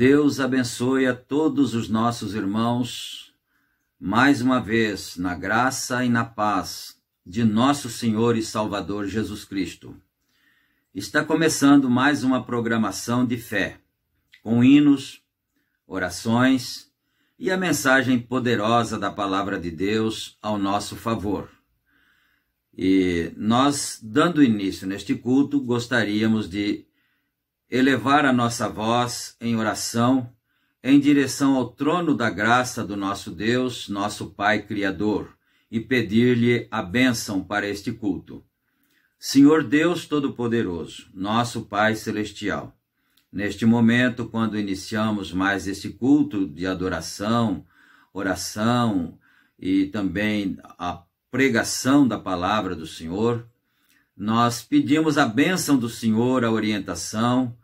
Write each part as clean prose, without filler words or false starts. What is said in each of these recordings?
Deus abençoe a todos os nossos irmãos, mais uma vez, na graça e na paz de nosso Senhor e Salvador Jesus Cristo. Está começando mais uma programação de fé, com hinos, orações e a mensagem poderosa da Palavra de Deus ao nosso favor. E nós, dando início neste culto, gostaríamos de elevar a nossa voz em oração em direção ao trono da graça do nosso Deus, nosso Pai Criador, e pedir-lhe a bênção para este culto. Senhor Deus Todo-Poderoso, nosso Pai Celestial, neste momento, quando iniciamos mais este culto de adoração, oração e também a pregação da palavra do Senhor, nós pedimos a bênção do Senhor, a orientação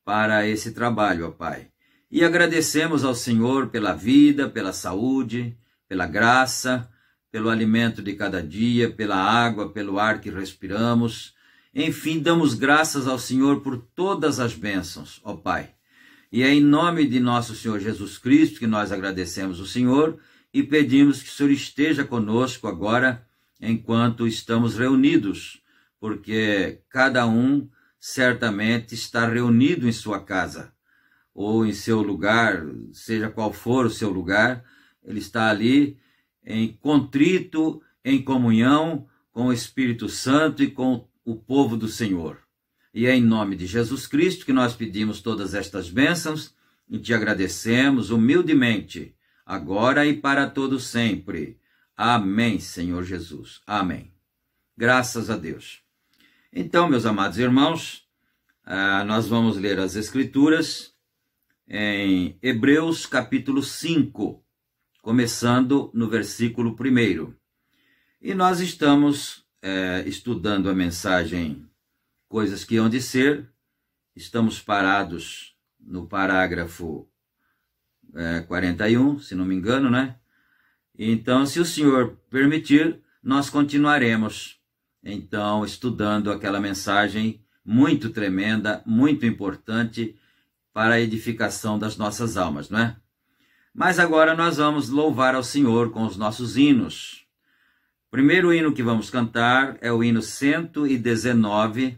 para esse trabalho, ó Pai. E agradecemos ao Senhor pela vida, pela saúde, pela graça, pelo alimento de cada dia, pela água, pelo ar que respiramos. Enfim, damos graças ao Senhor por todas as bênçãos, ó Pai. E é em nome de nosso Senhor Jesus Cristo que nós agradecemos o Senhor e pedimos que o Senhor esteja conosco agora, enquanto estamos reunidos, porque cada um certamente está reunido em sua casa, ou em seu lugar, seja qual for o seu lugar, ele está ali em contrito, em comunhão com o Espírito Santo e com o povo do Senhor. E é em nome de Jesus Cristo que nós pedimos todas estas bênçãos e te agradecemos humildemente, agora e para todo sempre. Amém, Senhor Jesus. Amém. Graças a Deus. Então, meus amados irmãos, nós vamos ler as Escrituras em Hebreus capítulo 5, começando no versículo 1. E nós estamos estudando a mensagem Coisas que hão de ser. Estamos parados no parágrafo 41, se não me engano, né? Então, se o Senhor permitir, nós continuaremos, então, estudando aquela mensagem muito tremenda, muito importante para a edificação das nossas almas, não é? Mas agora nós vamos louvar ao Senhor com os nossos hinos. O primeiro hino que vamos cantar é o hino 119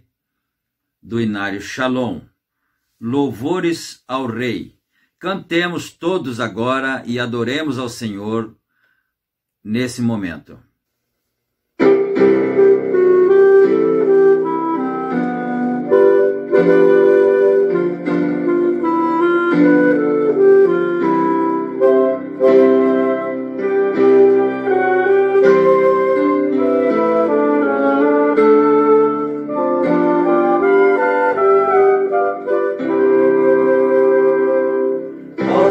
do Inário Shalom. Louvores ao Rei. Cantemos todos agora e adoremos ao Senhor nesse momento.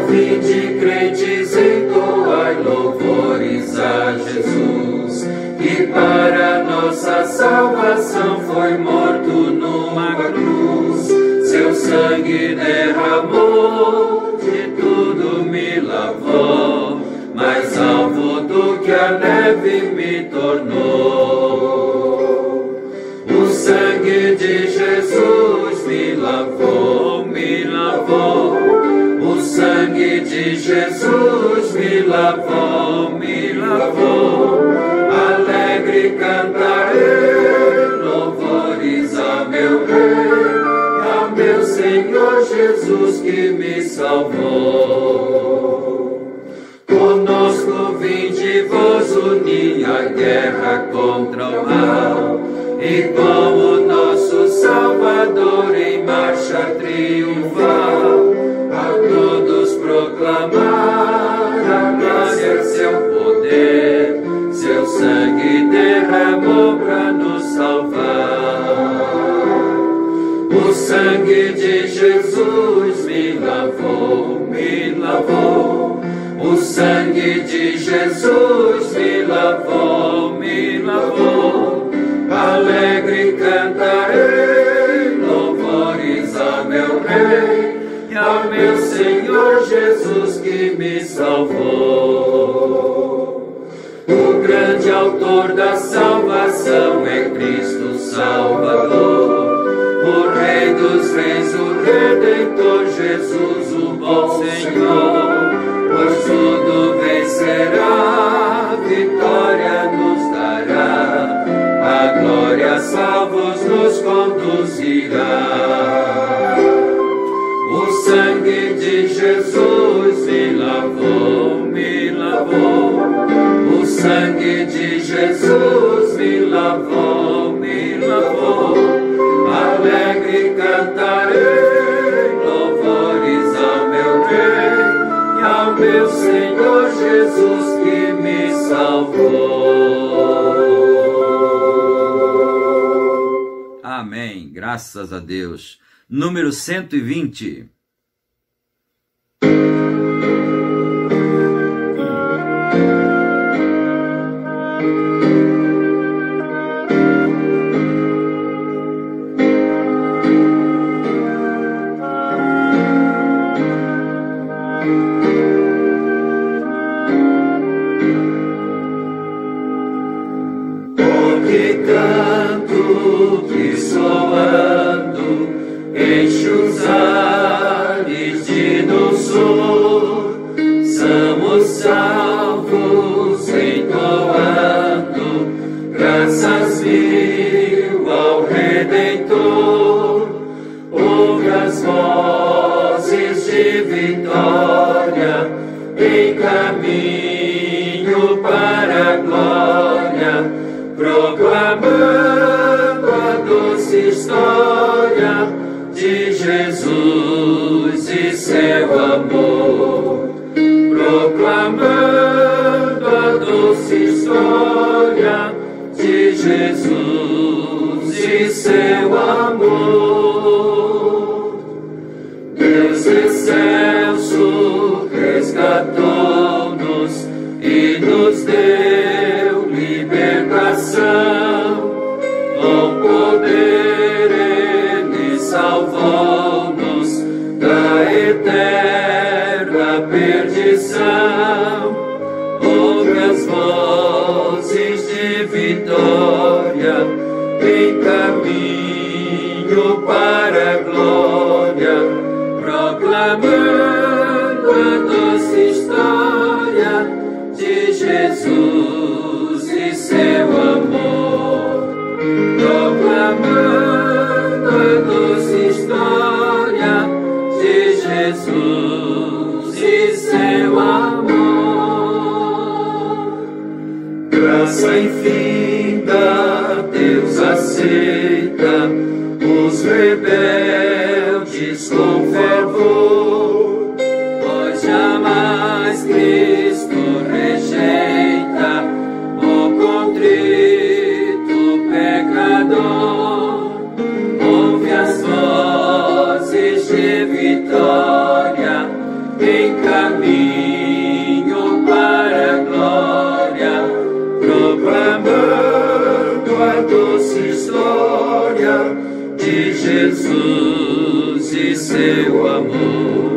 Vinde, crentes, entoai louvores a Jesus, que para nossa salvação foi morto numa cruz. Seu sangue derramou, de tudo me lavou, mais alvo do que a neve me tornou. O sangue de Jesus me lavou, me lavou. O sangue de Jesus me lavou, me lavou. Alegre cantarei louvores a meu Rei, a meu Senhor Jesus que me salvou. Conosco vinde vos unir a guerra contra o mal, e com o nosso Salvador em marcha triunfal, a todos proclamar a glória, seu poder, seu sangue derramou para nos salvar. O sangue de Jesus me lavou, me lavou. O sangue de Jesus me lavou, me lavou. Alegre cantarei louvores a meu Rei, a meu Senhor Jesus que me salvou. O grande autor da salvação é Cristo Salvador, o Rei dos dos reis, o Redentor Jesus, o bom Senhor, por tudo vencerá, vitória nos dará, a glória salvos nos conduzirá. O sangue de Jesus me lavou, me lavou. O sangue de Jesus me lavou, me lavou. Alegre cantarei louvores ao meu Rei e ao meu Senhor Jesus que me salvou. Amém. Graças a Deus. Número 120. Que canto que soando enche os ares de doçor, somos salvos entoando graças mil ao Redentor. Ouve as vozes de vitória em caminho para a glória, proclamando a doce história de Jesus e seu amor. Proclamando a doce história de Jesus e seu amor. Deus excelso resgatou-nos e nos deu libertação. Com poder Ele salvou-nos da eterna perdição. Ouve as vozes de vitória em caminho para a glória, proclamando a doce história de Jesus e seu amor. Proclamando a doce história de Jesus e seu amor. Graça infinda Deus aceita os rebeldes com fervor, pois jamais Cristo rejeita o contrito pecador. Ouve as vozes de vitória em caminho para a glória, proclamando a doce história de Jesus e seu amor.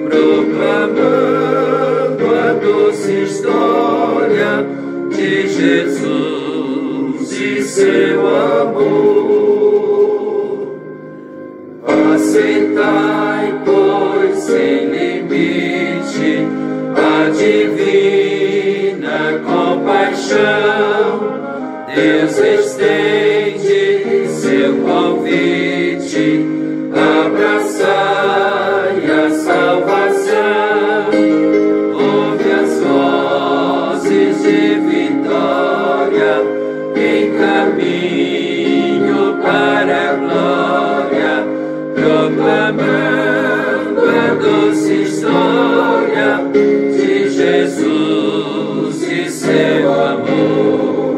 Proclamando a doce história de Jesus e seu amor. Aceitai, pois, sem limite a divina compaixão. Deus estende seu convite, abraçai a salvação. Ouve as vozes de vitória em caminho para a glória, proclamando a doce história de Jesus e seu amor.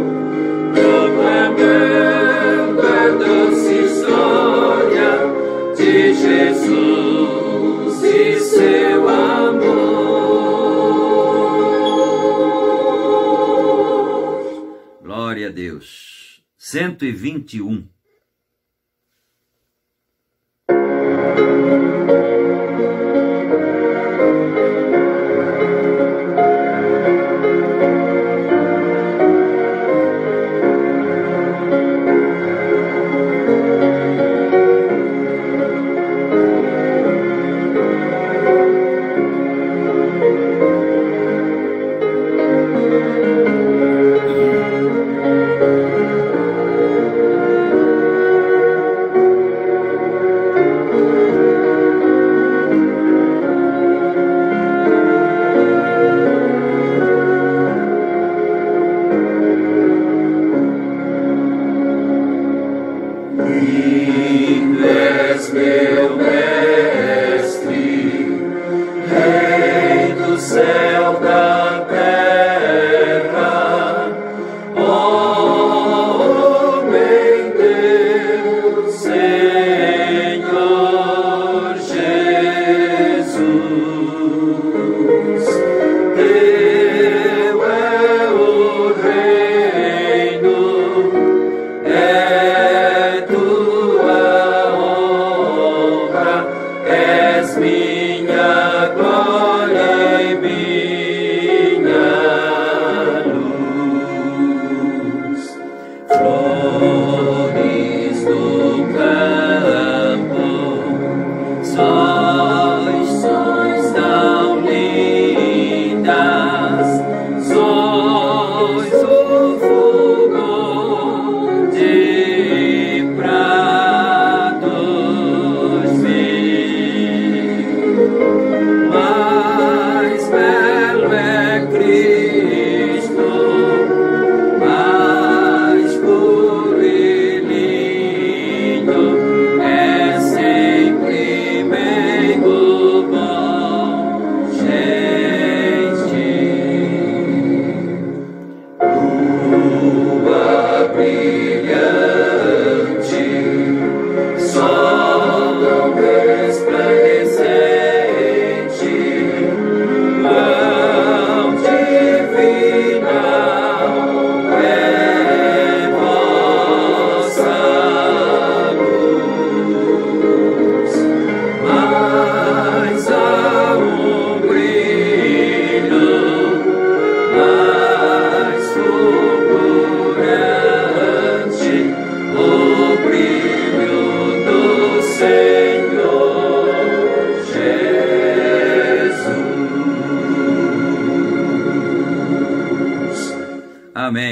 Proclamando a doce história de Jesus e seu amor. Glória a Deus. 121.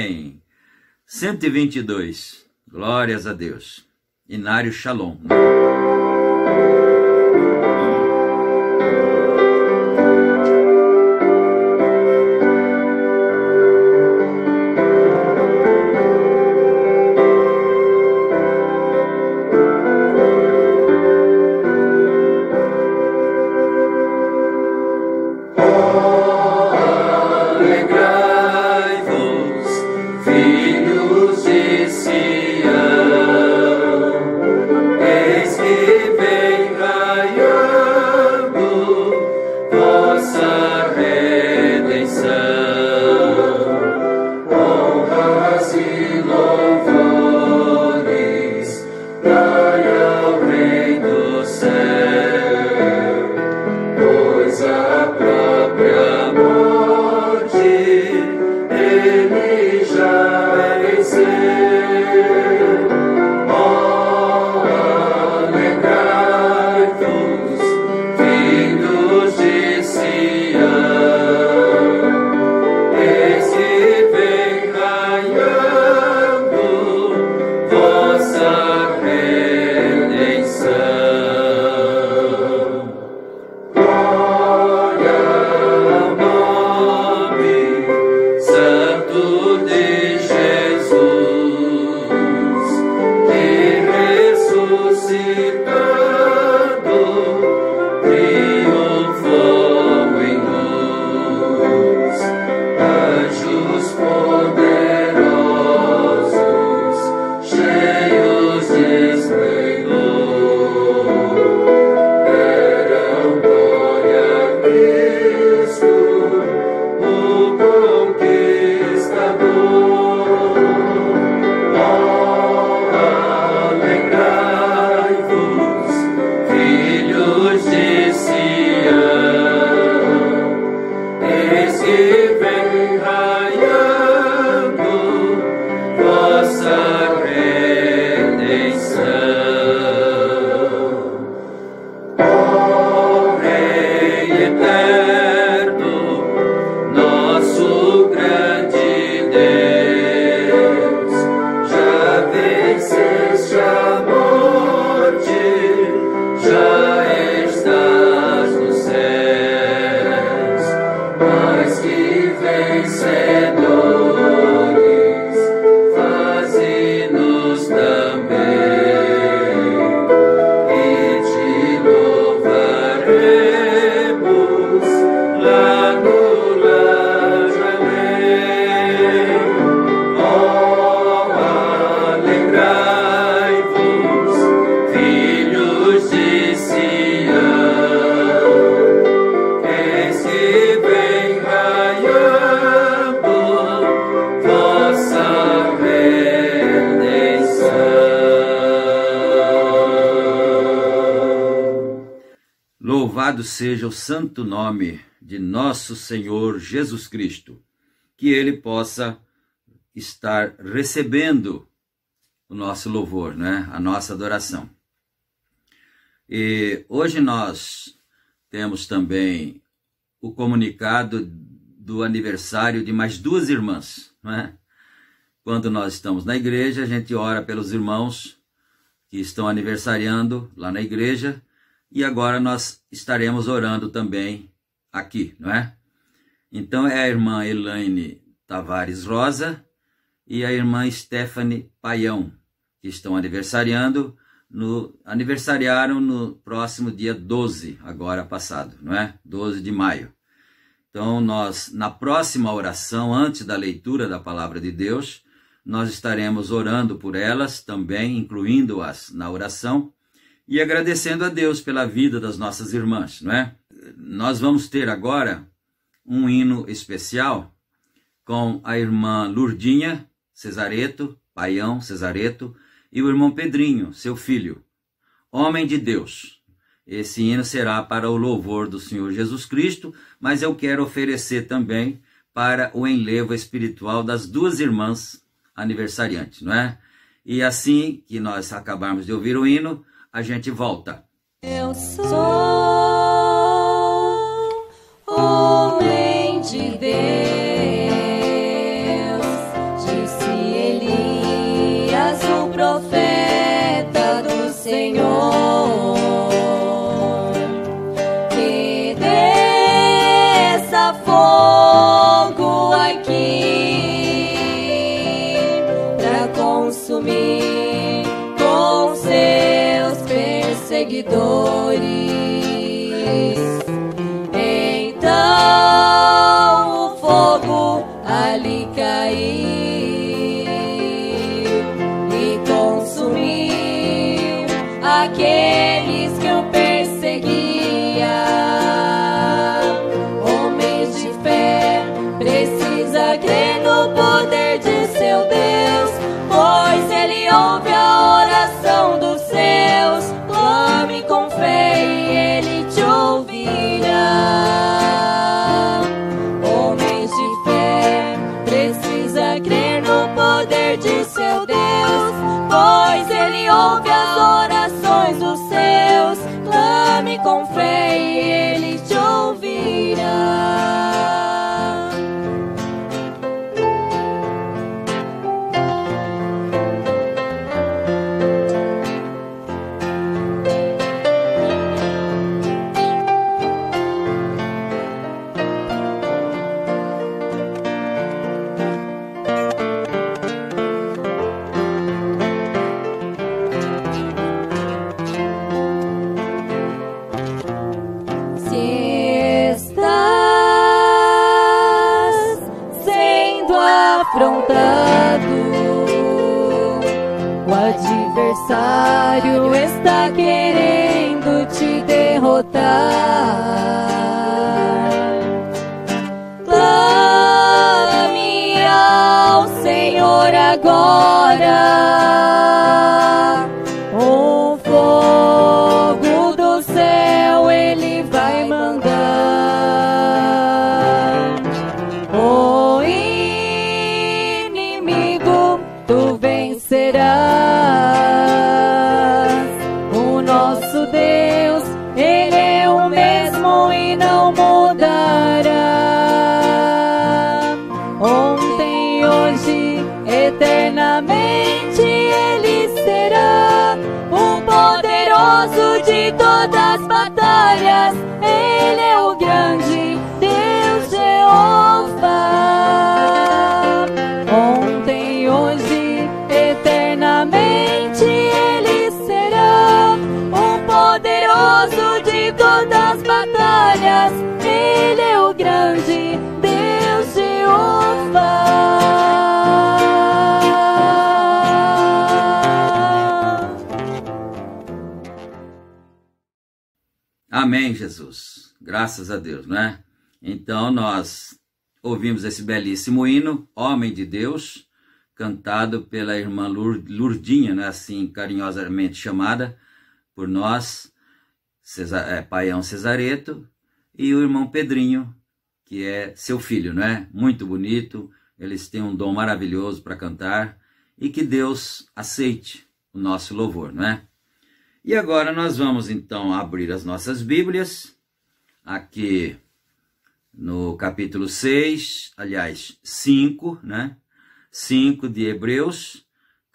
Amém. 122. Glórias a Deus. Inário Shalom. Louvado seja o santo nome de nosso Senhor Jesus Cristo, que Ele possa estar recebendo o nosso louvor, né? A nossa adoração. E hoje nós temos também o comunicado do aniversário de mais duas irmãs, né? Quando nós estamos na igreja, a gente ora pelos irmãos que estão aniversariando lá na igreja, e agora nós estaremos orando também aqui, não é? Então é a irmã Elaine Tavares Rosa e a irmã Stephanie Paião, que estão aniversariaram no próximo dia 12, agora passado, não é? 12 de maio. Então nós, na próxima oração, antes da leitura da palavra de Deus, nós estaremos orando por elas também, incluindo-as na oração, e agradecendo a Deus pela vida das nossas irmãs, não é? Nós vamos ter agora um hino especial com a irmã Lurdinha Cesareto, Paião Cesareto, e o irmão Pedrinho, seu filho, homem de Deus. Esse hino será para o louvor do Senhor Jesus Cristo, mas eu quero oferecer também para o enlevo espiritual das duas irmãs aniversariantes, não é? E assim que nós acabarmos de ouvir o hino, a gente volta. Eu sou homem de Deus, de profeta do Senhor, que desça fogo aqui pra consumir com seus perseguidores. Então o fogo ali caiu e consumiu aqueles que o perseguiam. Homens de fé, precisa crer no poder de seu Deus, pois Ele ouve a oração dos seus. Clame com fé e Ele te ouvirá. Homens de fé, precisa crer no poder de seu Deus, pois Ele ouve as orações dos seus. Clame com fé e Ele te ouvirá. Se estás sendo afrontado, o adversário está querendo te derrotar. Clame ao Senhor agora. O fogo do céu Ele vai mandar. O inimigo tu vencerás. O nosso Deus, Ele é o mesmo e não mudará. Ontem, hoje, eternamente Ele será o poderoso de todas as batalhas. Ele é o grande Deus Jeová. Ontem, hoje, eternamente Ele será o poderoso de todas as batalhas. Ele é o grande Deus Jeová. Amém, Jesus. Graças a Deus, não é? Então nós ouvimos esse belíssimo hino, Homem de Deus, cantado pela irmã Lurdinha, né? Assim carinhosamente chamada por nós, Paião Cesareto, e o irmão Pedrinho, que é seu filho, não é? Muito bonito, eles têm um dom maravilhoso para cantar, e que Deus aceite o nosso louvor, não é? E agora nós vamos então abrir as nossas Bíblias, aqui no capítulo 6, aliás, 5, né? 5 de Hebreus,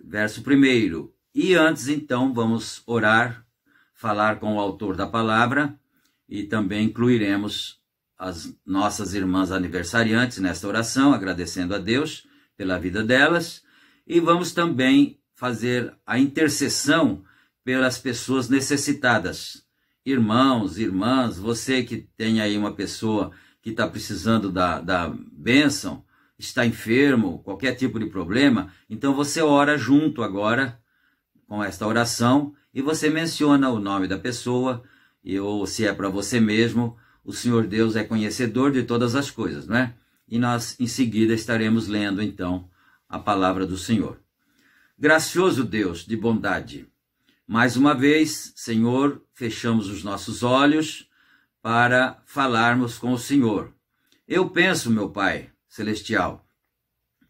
verso 1. E antes então vamos orar, falar com o autor da palavra, e também incluiremos as nossas irmãs aniversariantes nesta oração, agradecendo a Deus pela vida delas, e vamos também fazer a intercessão pelas pessoas necessitadas. Irmãos, irmãs, você que tem aí uma pessoa que está precisando da bênção, está enfermo, qualquer tipo de problema, então você ora junto agora com esta oração e você menciona o nome da pessoa, ou se é para você mesmo, o Senhor Deus é conhecedor de todas as coisas, não é? E nós em seguida estaremos lendo então a palavra do Senhor. Gracioso Deus de bondade, mais uma vez, Senhor, fechamos os nossos olhos para falarmos com o Senhor. Eu penso, meu Pai Celestial,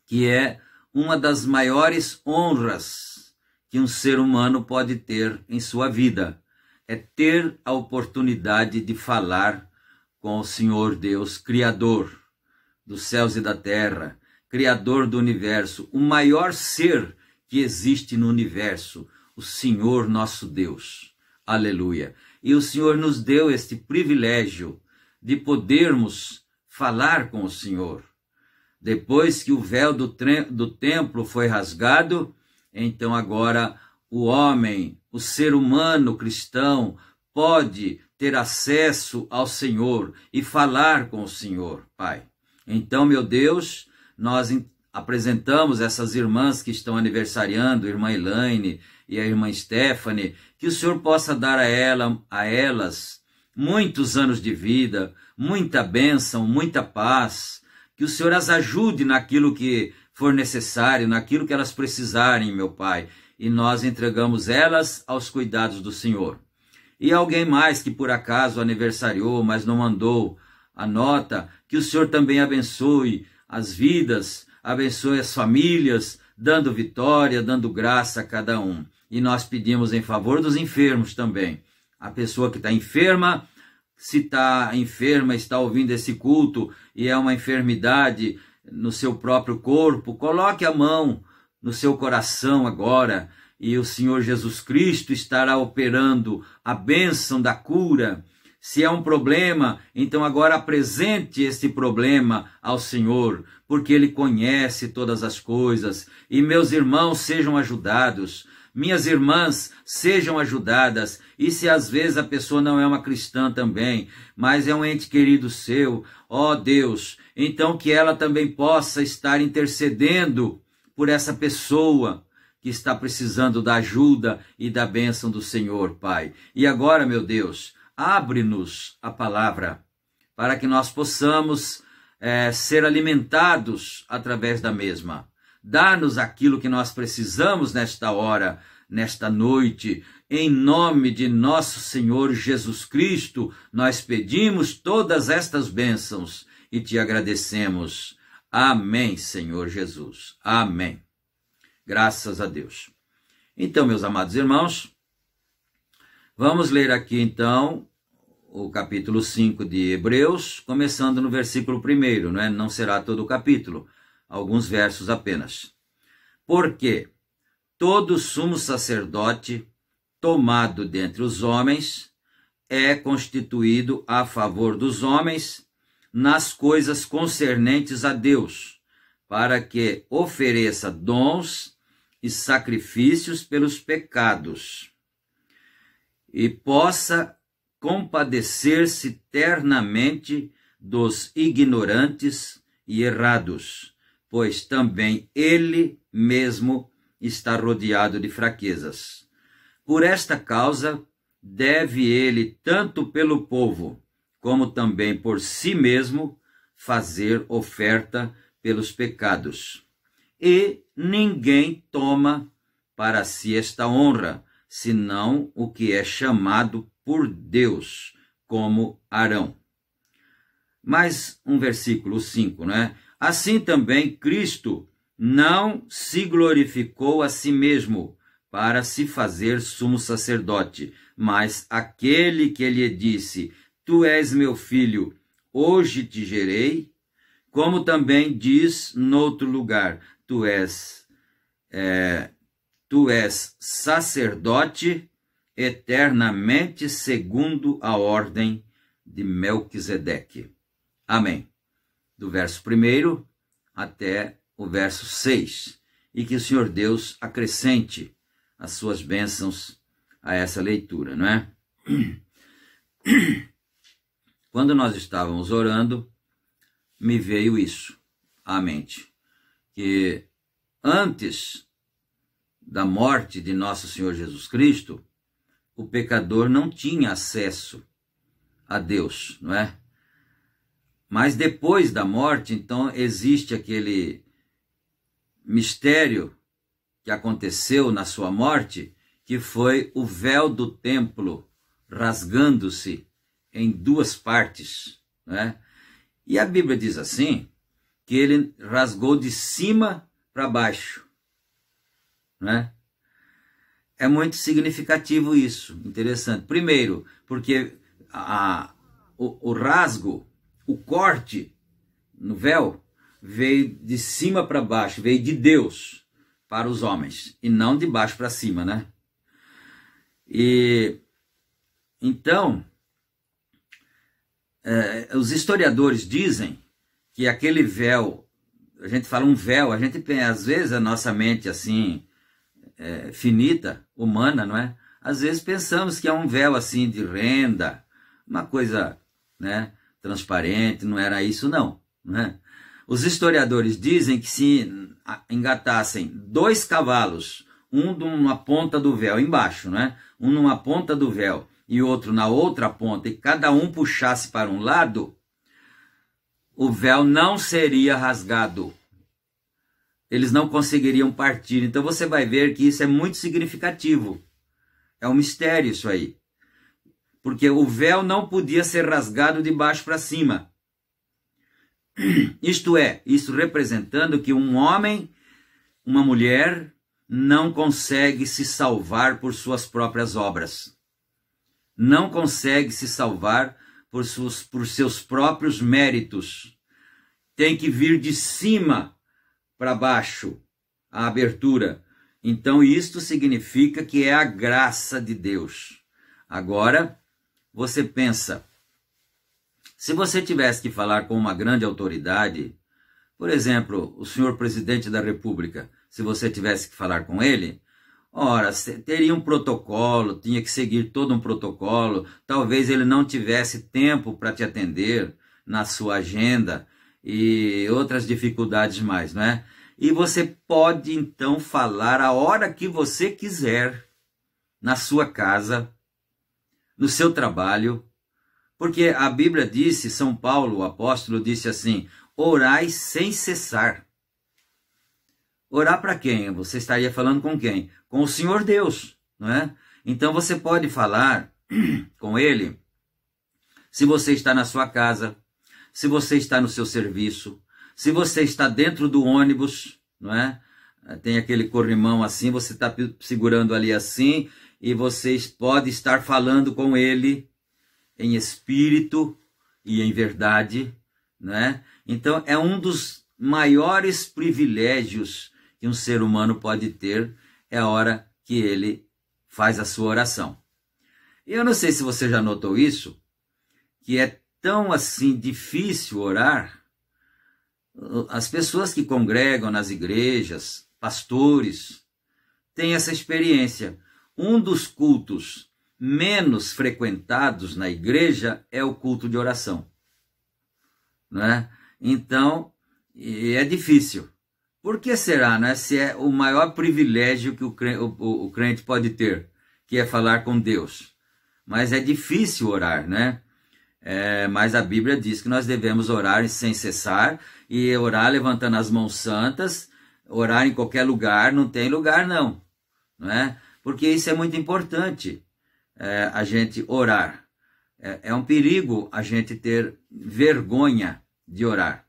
que é uma das maiores honras que um ser humano pode ter em sua vida, é ter a oportunidade de falar com o Senhor Deus, Criador dos céus e da terra, Criador do universo, o maior ser que existe no universo, o Senhor nosso Deus. Aleluia. E o Senhor nos deu este privilégio de podermos falar com o Senhor. Depois que o véu do templo foi rasgado, então agora o homem, o ser humano cristão, pode ter acesso ao Senhor e falar com o Senhor, Pai. Então, meu Deus, nós apresentamos essas irmãs que estão aniversariando, a irmã Elaine e a irmã Stephanie, que o Senhor possa dar a elas muitos anos de vida, muita bênção, muita paz, que o Senhor as ajude naquilo que for necessário, naquilo que elas precisarem, meu Pai, e nós entregamos elas aos cuidados do Senhor. E alguém mais que por acaso aniversariou, mas não mandou a nota, que o Senhor também abençoe as vidas, abençoe as famílias, dando vitória, dando graça a cada um. E nós pedimos em favor dos enfermos também. A pessoa que está enferma, se está enferma, está ouvindo esse culto e é uma enfermidade no seu próprio corpo, coloque a mão no seu coração agora e o Senhor Jesus Cristo estará operando a bênção da cura. Se é um problema, então agora apresente esse problema ao Senhor, porque Ele conhece todas as coisas. E meus irmãos sejam ajudados, minhas irmãs sejam ajudadas. E se às vezes a pessoa não é uma cristã também, mas é um ente querido seu, ó Deus, então que ela também possa estar intercedendo por essa pessoa que está precisando da ajuda e da bênção do Senhor, Pai. E agora, meu Deus, abre-nos a palavra para que nós possamos ser alimentados através da mesma. Dá-nos aquilo que nós precisamos nesta hora, nesta noite. Em nome de nosso Senhor Jesus Cristo, nós pedimos todas estas bênçãos e te agradecemos. Amém, Senhor Jesus. Amém. Graças a Deus. Então, meus amados irmãos, vamos ler aqui então o capítulo 5 de Hebreus, começando no versículo 1, não é? Não será todo o capítulo, alguns versos apenas. Porque todo sumo sacerdote tomado dentre os homens é constituído a favor dos homens nas coisas concernentes a Deus, para que ofereça dons e sacrifícios pelos pecados, e possa compadecer-se ternamente dos ignorantes e errados, pois também ele mesmo está rodeado de fraquezas. Por esta causa, deve ele, tanto pelo povo, como também por si mesmo, fazer oferta pelos pecados. E ninguém toma para si esta honra, senão o que é chamado por Deus, como Arão. Mais um versículo 5, né? Assim também Cristo não se glorificou a si mesmo para se fazer sumo sacerdote, mas aquele que lhe disse: Tu és meu filho, hoje te gerei, como também diz noutro lugar: Tu és sacerdote eternamente segundo a ordem de Melquisedeque. Amém. Do verso 1 até o verso 6. E que o Senhor Deus acrescente as suas bênçãos a essa leitura, não é? Quando nós estávamos orando, me veio isso à mente, que antes da morte de nosso Senhor Jesus Cristo, o pecador não tinha acesso a Deus, não é? Mas depois da morte, então, existe aquele mistério que aconteceu na sua morte, que foi o véu do templo rasgando-se em duas partes, né? E a Bíblia diz assim, que ele rasgou de cima para baixo, né? É muito significativo isso, interessante. Primeiro, porque o rasgo, o corte no véu, veio de cima para baixo, veio de Deus. para os homens, e não de baixo para cima, né? E então, os historiadores dizem que aquele véu, a gente fala um véu, a gente pensa, às vezes a nossa mente assim, finita, humana, não é? Às vezes pensamos que é um véu assim de renda, uma coisa, né, transparente, não era isso não, né? Os historiadores dizem que se engatassem 2 cavalos, um numa ponta do véu embaixo, né? Um numa ponta do véu e outro na outra ponta, e cada um puxasse para um lado, o véu não seria rasgado. Eles não conseguiriam partir. Então você vai ver que isso é muito significativo. É um mistério isso aí. Porque o véu não podia ser rasgado de baixo para cima. Isto é, isso representando que um homem, uma mulher, não consegue se salvar por suas próprias obras. Não consegue se salvar por seus próprios méritos. Tem que vir de cima para baixo a abertura. Então isto significa que é a graça de Deus. Agora, você pensa, se você tivesse que falar com uma grande autoridade, por exemplo, o senhor presidente da República, se você tivesse que falar com ele, ora, teria um protocolo, tinha que seguir todo um protocolo, talvez ele não tivesse tempo para te atender na sua agenda e outras dificuldades mais, não é? E você pode então falar a hora que você quiser, na sua casa, no seu trabalho, porque a Bíblia disse, São Paulo, o apóstolo, disse assim, orai sem cessar. Orar para quem? Você estaria falando com quem? Com o Senhor Deus, não é? Então você pode falar com Ele se você está na sua casa, se você está no seu serviço, se você está dentro do ônibus, não é? Tem aquele corrimão assim, você está segurando ali assim, e você pode estar falando com Ele em espírito e em verdade, né? Então é um dos maiores privilégios que um ser humano pode ter, é a hora que ele faz a sua oração. E eu não sei se você já notou isso, que é tão assim difícil orar. As pessoas que congregam nas igrejas, pastores, têm essa experiência. Um dos cultos menos frequentados na igreja é o culto de oração, não é? Então, é difícil. Por que será, né? Se é o maior privilégio que o crente pode ter, que é falar com Deus. Mas é difícil orar, né? Mas a Bíblia diz que nós devemos orar sem cessar, e orar levantando as mãos santas, orar em qualquer lugar, não tem lugar não, não é? Porque isso é muito importante. A gente orar. É um perigo a gente ter vergonha de orar.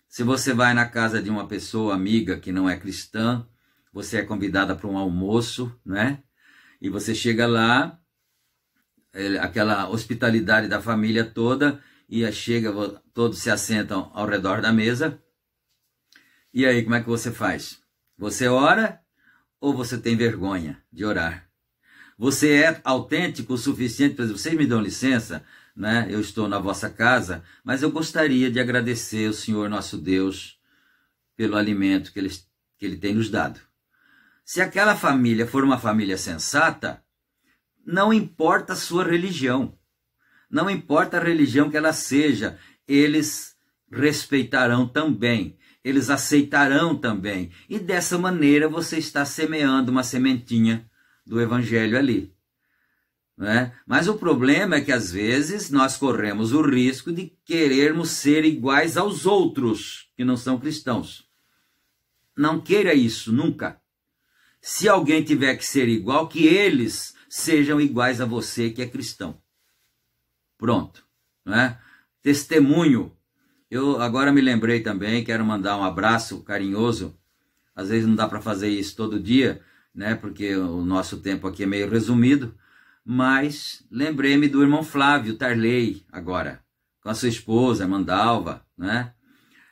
Se você vai na casa de uma pessoa amiga que não é cristã, você é convidada para um almoço, né? E você chega lá, aquela hospitalidade da família toda, e todos se assentam ao redor da mesa. E aí, como é que você faz? Você ora ou você tem vergonha de orar? Você é autêntico o suficiente para dizer, vocês me dão licença, né? Eu estou na vossa casa, mas eu gostaria de agradecer ao Senhor nosso Deus pelo alimento que Ele tem nos dado. Se aquela família for uma família sensata, não importa a sua religião, não importa a religião que ela seja, eles respeitarão também, eles aceitarão também. E dessa maneira você está semeando uma sementinha do evangelho ali, né? Mas o problema é que às vezes nós corremos o risco de querermos ser iguais aos outros que não são cristãos. Não queira isso, nunca. Se alguém tiver que ser igual, que eles sejam iguais a você que é cristão. Pronto, né? Testemunho. Eu agora me lembrei também, quero mandar um abraço carinhoso. Às vezes não dá para fazer isso todo dia, né? Porque o nosso tempo aqui é meio resumido. Mas lembrei-me do irmão Flávio Tarley agora, com a sua esposa, Mandalva, né?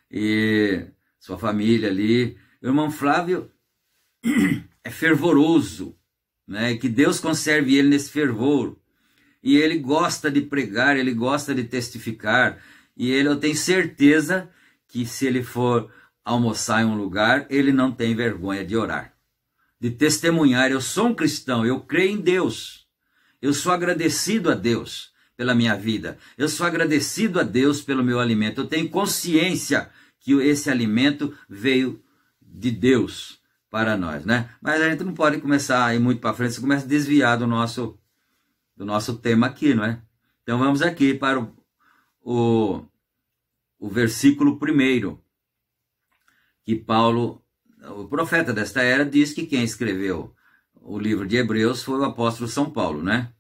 E sua família ali. O irmão Flávio é fervoroso, né? Que Deus conserve ele nesse fervor. E ele gosta de pregar, ele gosta de testificar. E eu tenho certeza que se ele for almoçar em um lugar, ele não tem vergonha de orar, de testemunhar. Eu sou um cristão, eu creio em Deus. Eu sou agradecido a Deus pela minha vida. Eu sou agradecido a Deus pelo meu alimento. Eu tenho consciência que esse alimento veio de Deus para nós, né? Mas a gente não pode começar a ir muito para frente, você começa a desviar do nosso tema aqui, não é? Então vamos aqui para o versículo 1, que Paulo, o profeta desta era, diz que quem escreveu o livro de Hebreus foi o apóstolo São Paulo, né?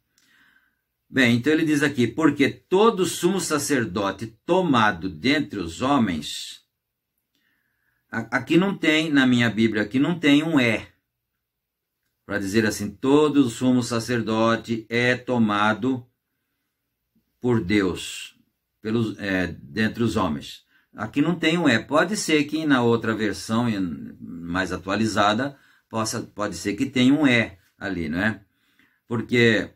Bem, então ele diz aqui, porque todo sumo sacerdote tomado dentre os homens, aqui não tem, na minha Bíblia, aqui não tem um para dizer assim, todo sumo sacerdote é tomado por Deus, dentre os homens. Aqui não tem um pode ser que na outra versão mais atualizada, pode ser que tenha um ali, não é? Porque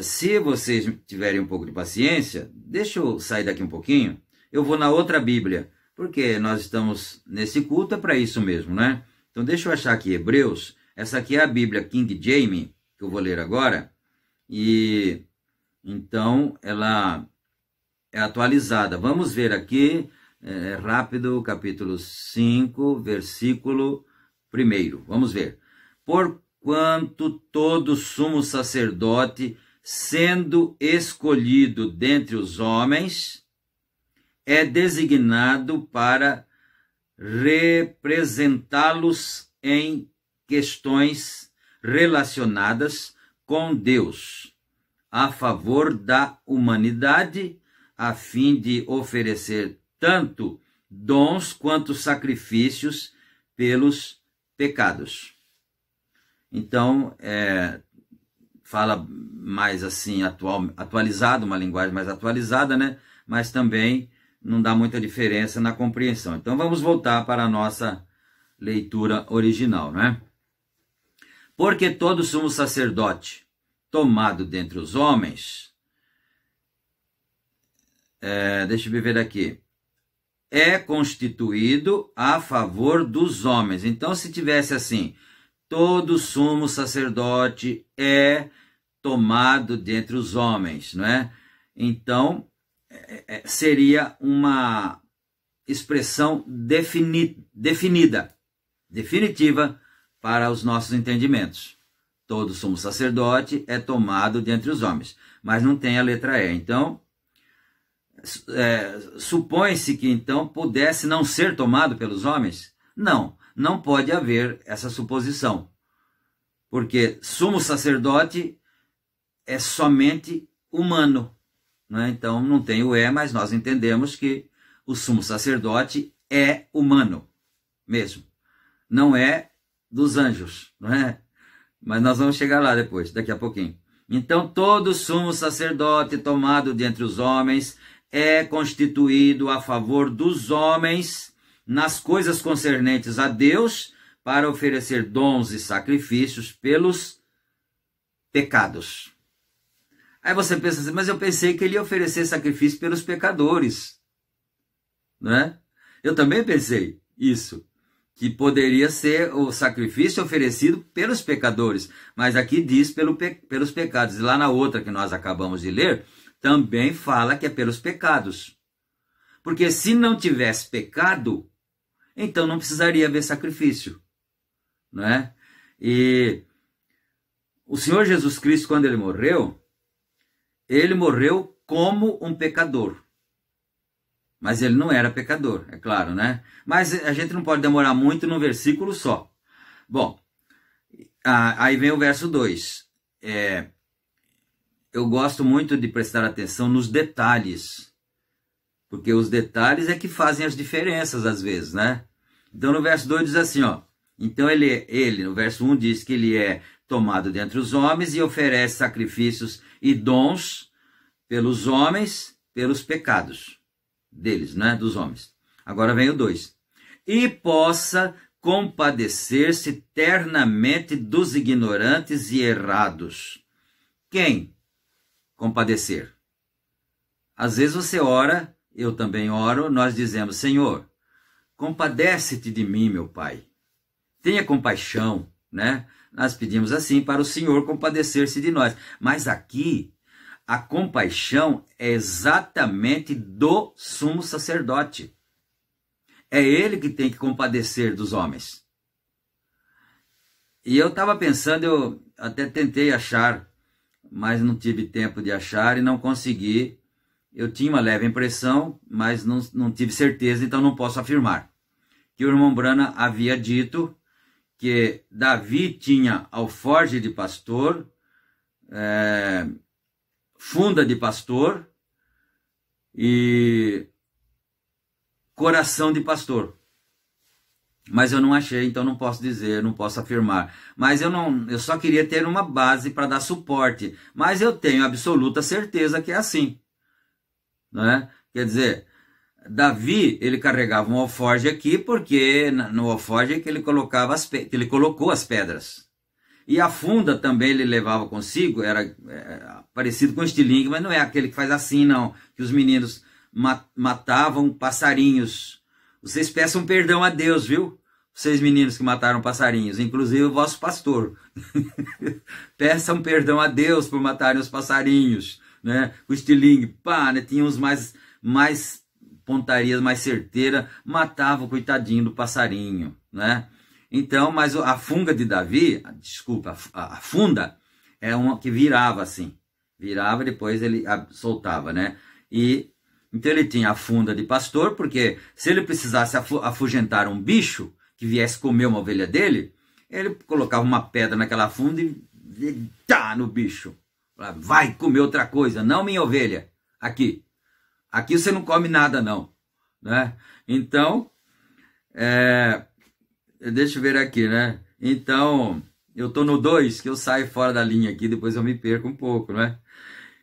se vocês tiverem um pouco de paciência, deixa eu sair daqui um pouquinho, eu vou na outra Bíblia, porque nós estamos nesse culto, é para isso mesmo, né? Então deixa eu achar aqui Hebreus, essa aqui é a Bíblia King James, que eu vou ler agora, e então ela é atualizada. Vamos ver aqui, rápido, capítulo 5, versículo 1. Vamos ver. Porquanto todo sumo sacerdote, sendo escolhido dentre os homens, é designado para representá-los em questões relacionadas com Deus, a favor da humanidade, a fim de oferecer tanto dons quanto sacrifícios pelos pecados. Então, fala mais assim, atualizado, uma linguagem mais atualizada, né? Mas também não dá muita diferença na compreensão. Então, vamos voltar para a nossa leitura original, né? Porque todo sumo sacerdote tomado dentre os homens, deixa eu ver aqui, é constituído a favor dos homens. Então, se tivesse assim, todo sumo sacerdote é tomado dentre os homens, não é? Então, seria uma expressão definitiva para os nossos entendimentos. Todo sumo sacerdote é tomado dentre os homens, mas não tem a letra E. Então, supõe-se que então pudesse não ser tomado pelos homens? Não pode haver essa suposição, porque sumo sacerdote é somente humano, né? Então não tem o mas nós entendemos que o sumo sacerdote é humano mesmo, não é dos anjos, não é? Mas nós vamos chegar lá depois, daqui a pouquinho. Então todo sumo sacerdote tomado dentre os homens é constituído a favor dos homens nas coisas concernentes a Deus, para oferecer dons e sacrifícios pelos pecados. Aí você pensa assim, mas eu pensei que ele ia oferecer sacrifício pelos pecadores, né? Eu também pensei isso, que poderia ser o sacrifício oferecido pelos pecadores, mas aqui diz pelos pecados. E lá na outra que nós acabamos de ler, também fala que é pelos pecados. Porque se não tivesse pecado, então não precisaria haver sacrifício, não é? E o Senhor Jesus Cristo, quando ele morreu como um pecador. Mas ele não era pecador, é claro, né? Mas a gente não pode demorar muito num versículo só. Bom, aí vem o verso 2. Eu gosto muito de prestar atenção nos detalhes, porque os detalhes é que fazem as diferenças às vezes, né? Então no verso 2 diz assim, ó, então ele no verso 1 diz que ele é tomado dentre os homens e oferece sacrifícios e dons pelos homens, pelos pecados deles, né, dos homens. Agora vem o 2. E possa compadecer-se ternamente dos ignorantes e errados. Quem compadecer? Às vezes você ora, eu também oro, nós dizemos: Senhor, compadece-te de mim, meu Pai. Tenha compaixão, né? Nós pedimos assim para o Senhor compadecer-se de nós. Mas aqui, a compaixão é exatamente do sumo sacerdote. É ele que tem que compadecer dos homens. E eu estava pensando, eu até tentei achar, mas não tive tempo de achar e não consegui. Eu tinha uma leve impressão, mas não tive certeza, então não posso afirmar. Que o irmão Branham havia dito que Davi tinha alforje de pastor, funda de pastor e coração de pastor. Mas eu não achei, então não posso dizer, não posso afirmar. Mas eu só queria ter uma base para dar suporte. Mas eu tenho absoluta certeza que é assim. Não é? Quer dizer, Davi, ele carregava um alforje aqui, porque no alforje é que ele colocou as pedras. E a funda também ele levava consigo, era parecido com o estilingue, mas não é aquele que faz assim, não. Que os meninos matavam passarinhos. Vocês peçam perdão a Deus, viu? Vocês meninos que mataram passarinhos, inclusive o vosso pastor. Peçam perdão a Deus por matarem os passarinhos, né? O estilingue, pá, né? Tinha uns mais pontarias, mais certeira, matava o coitadinho do passarinho, né? Então, mas a funga de Davi, desculpa, a funda é uma que virava assim. Virava, depois ele soltava, né? E então ele tinha a funda de pastor, porque se ele precisasse afugentar um bicho que viesse comer uma ovelha dele, ele colocava uma pedra naquela funda e tá no bicho. Vai comer outra coisa, não minha ovelha. Aqui você não come nada não, né? Então, deixa eu ver aqui, né? Então, eu tô no 2, que eu saio fora da linha aqui, depois eu me perco um pouco, né?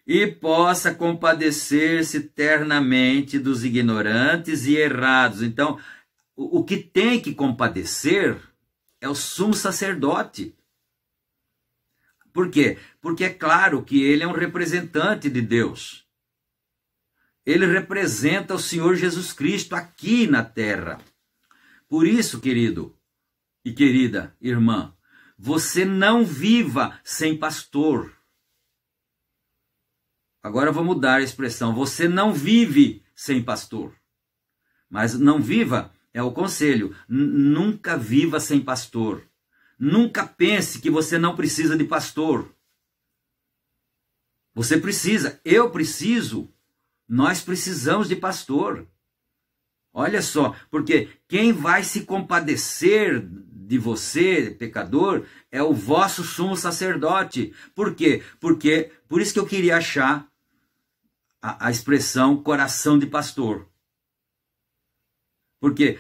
E possa compadecer-se ternamente dos ignorantes e errados. Então, o que tem que compadecer é o sumo sacerdote. Por quê? Porque é claro que ele é um representante de Deus. Ele representa o Senhor Jesus Cristo aqui na terra. Por isso, querido e querida irmã, você não viva sem pastor. Agora eu vou mudar a expressão. Você não vive sem pastor. Mas não viva é o conselho. Nunca viva sem pastor. Nunca pense que você não precisa de pastor. Você precisa. Eu preciso. Nós precisamos de pastor. Olha só. Porque quem vai se compadecer de você, pecador, é o vosso sumo sacerdote. Por quê? Porque, por isso que eu queria achar a expressão coração de pastor. Porque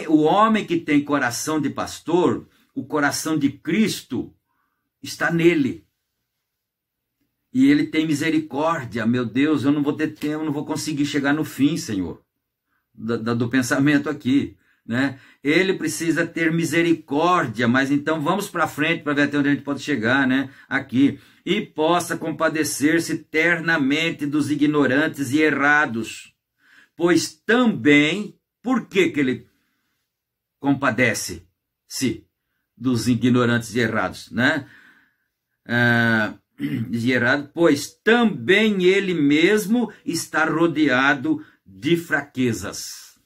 o homem que tem coração de pastor, o coração de Cristo está nele. E ele tem misericórdia. Meu Deus, eu não vou ter tempo, eu não vou conseguir chegar no fim, Senhor, do pensamento aqui, né? Ele precisa ter misericórdia, mas então vamos para frente para ver até onde a gente pode chegar, né? Aqui. E possa compadecer-se ternamente dos ignorantes e errados. Pois também, por que ele compadece-se dos ignorantes e errados, né? Pois também ele mesmo está rodeado de fraquezas.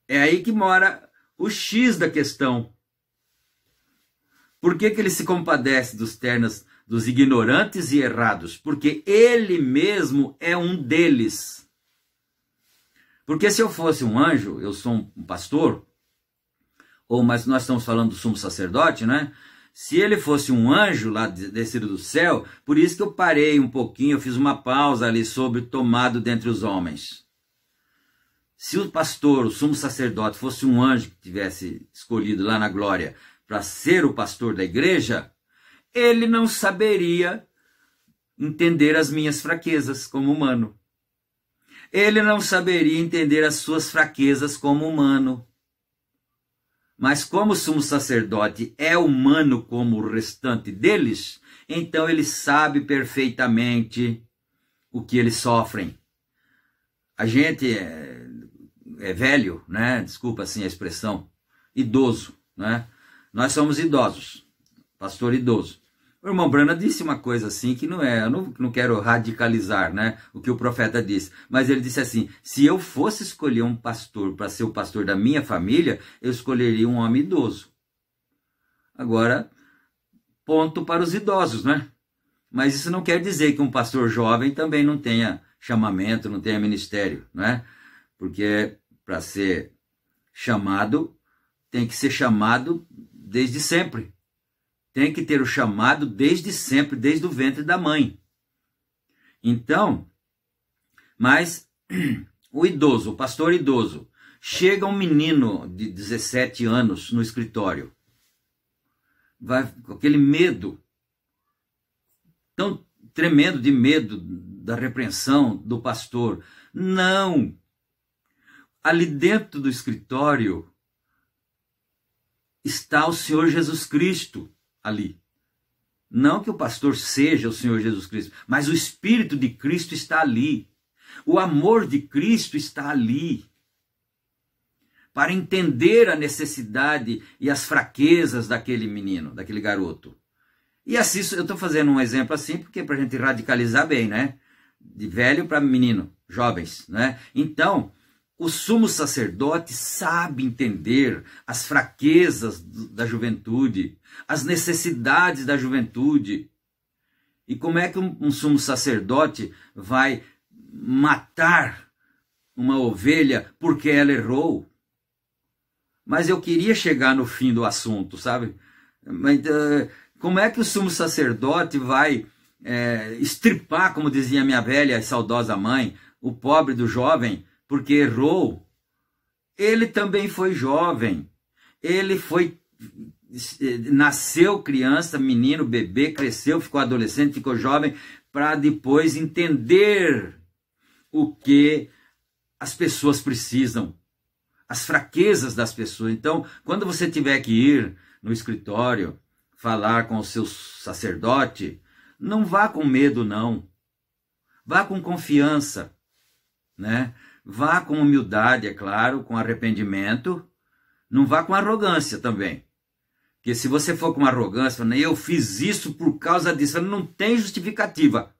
É aí que mora o X da questão. Por que ele se compadece dos ignorantes e errados? Porque ele mesmo é um deles. Porque se eu fosse um anjo, eu sou um pastor, mas nós estamos falando do sumo sacerdote, né? Se ele fosse um anjo lá descido do céu, por isso que eu parei um pouquinho, eu fiz uma pausa ali sobre tomado dentre os homens. Se o pastor, o sumo sacerdote, fosse um anjo que tivesse escolhido lá na glória para ser o pastor da igreja, ele não saberia entender as minhas fraquezas como humano. Ele não saberia entender as suas fraquezas como humano. Mas como o sumo sacerdote é humano como o restante deles, então ele sabe perfeitamente o que eles sofrem. A gente é velho, né? Desculpa assim a expressão, idoso, né? Nós somos idosos, pastor idoso. O irmão Brana disse uma coisa assim que eu não quero radicalizar, né, o que o profeta disse, mas ele disse assim: se eu fosse escolher um pastor para ser o pastor da minha família, eu escolheria um homem idoso. Agora, ponto para os idosos, né? Mas isso não quer dizer que um pastor jovem também não tenha chamamento, não tenha ministério, né? Porque para ser chamado, tem que ser chamado desde sempre. Tem que ter o chamado desde sempre, desde o ventre da mãe. Então, mas o idoso, o pastor idoso, chega um menino de 17 anos no escritório, vai com aquele medo, tão tremendo de medo da repreensão do pastor. Não! Ali dentro do escritório está o Senhor Jesus Cristo. Ali. Não que o pastor seja o Senhor Jesus Cristo, mas o Espírito de Cristo está ali. O amor de Cristo está ali. Para entender a necessidade e as fraquezas daquele menino, daquele garoto. E assim, eu estou fazendo um exemplo assim, porque é para a gente radicalizar bem, né? De velho para menino, jovens, né? Então, o sumo sacerdote sabe entender as fraquezas da juventude, as necessidades da juventude. E como é que um sumo sacerdote vai matar uma ovelha porque ela errou? Mas eu queria chegar no fim do assunto, sabe? Mas, como é que o sumo sacerdote vai estripar, como dizia minha velha e saudosa mãe, o pobre do jovem, porque errou? Ele também foi jovem. Ele nasceu criança, menino, bebê, cresceu, ficou adolescente, ficou jovem, para depois entender o que as pessoas precisam, as fraquezas das pessoas. Então, quando você tiver que ir no escritório, falar com o seu sacerdote, não vá com medo, não. Vá com confiança, né? Vá com humildade, é claro, com arrependimento. Não vá com arrogância também. Porque se você for com arrogância, falando, eu fiz isso por causa disso, não tem justificativa.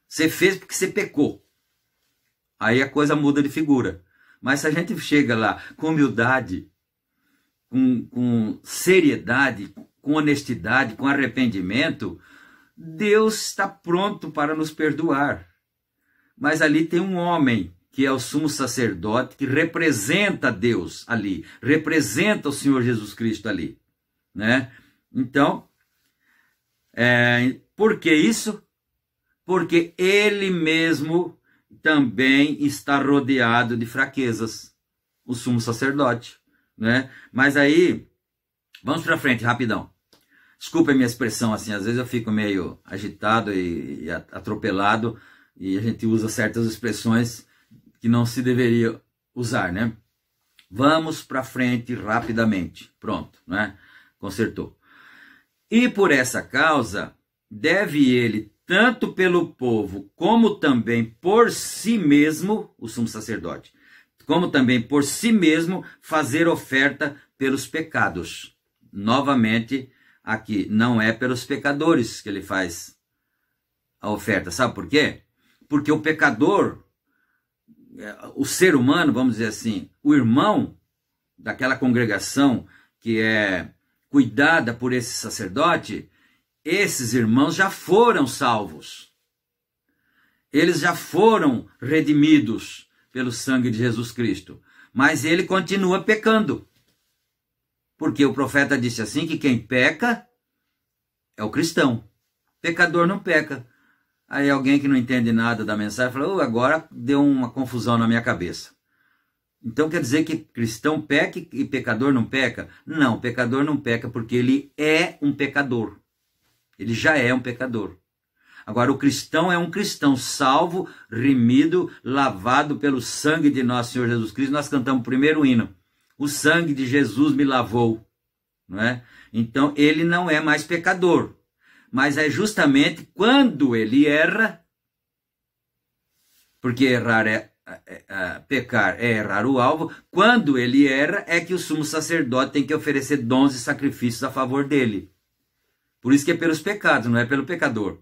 Você fez porque você pecou. Aí a coisa muda de figura. Mas se a gente chega lá com humildade, com seriedade, com honestidade, com arrependimento, Deus está pronto para nos perdoar. Mas ali tem um homem, que é o sumo sacerdote, que representa Deus ali, representa o Senhor Jesus Cristo ali, né? Então, por que isso? Porque ele mesmo também está rodeado de fraquezas, o sumo sacerdote, né? Mas aí, vamos para frente, rapidão. Desculpa a minha expressão assim, às vezes eu fico meio agitado e atropelado, e a gente usa certas expressões que não se deveria usar, né? Vamos para frente rapidamente. Pronto, né? Consertou. E por essa causa, deve ele, tanto pelo povo, como também por si mesmo, o sumo sacerdote, como também por si mesmo, fazer oferta pelos pecados. Novamente, aqui, não é pelos pecadores que ele faz a oferta. Sabe por quê? Porque o pecador, o ser humano, vamos dizer assim, o irmão daquela congregação que é cuidada por esse sacerdote, esses irmãos já foram salvos. Eles já foram redimidos pelo sangue de Jesus Cristo. Mas ele continua pecando. Porque o profeta disse assim, que quem peca é o cristão. Pecador não peca. Aí alguém que não entende nada da mensagem falou, agora deu uma confusão na minha cabeça. Então quer dizer que cristão peca e pecador não peca? Não, pecador não peca porque ele é um pecador. Ele já é um pecador. Agora o cristão é um cristão salvo, remido, lavado pelo sangue de nosso Senhor Jesus Cristo. Nós cantamos o primeiro hino. O sangue de Jesus me lavou, não é? Então ele não é mais pecador. Mas é justamente quando ele erra, porque pecar é errar o alvo, quando ele erra é que o sumo sacerdote tem que oferecer dons e sacrifícios a favor dele. Por isso que é pelos pecados, não é pelo pecador,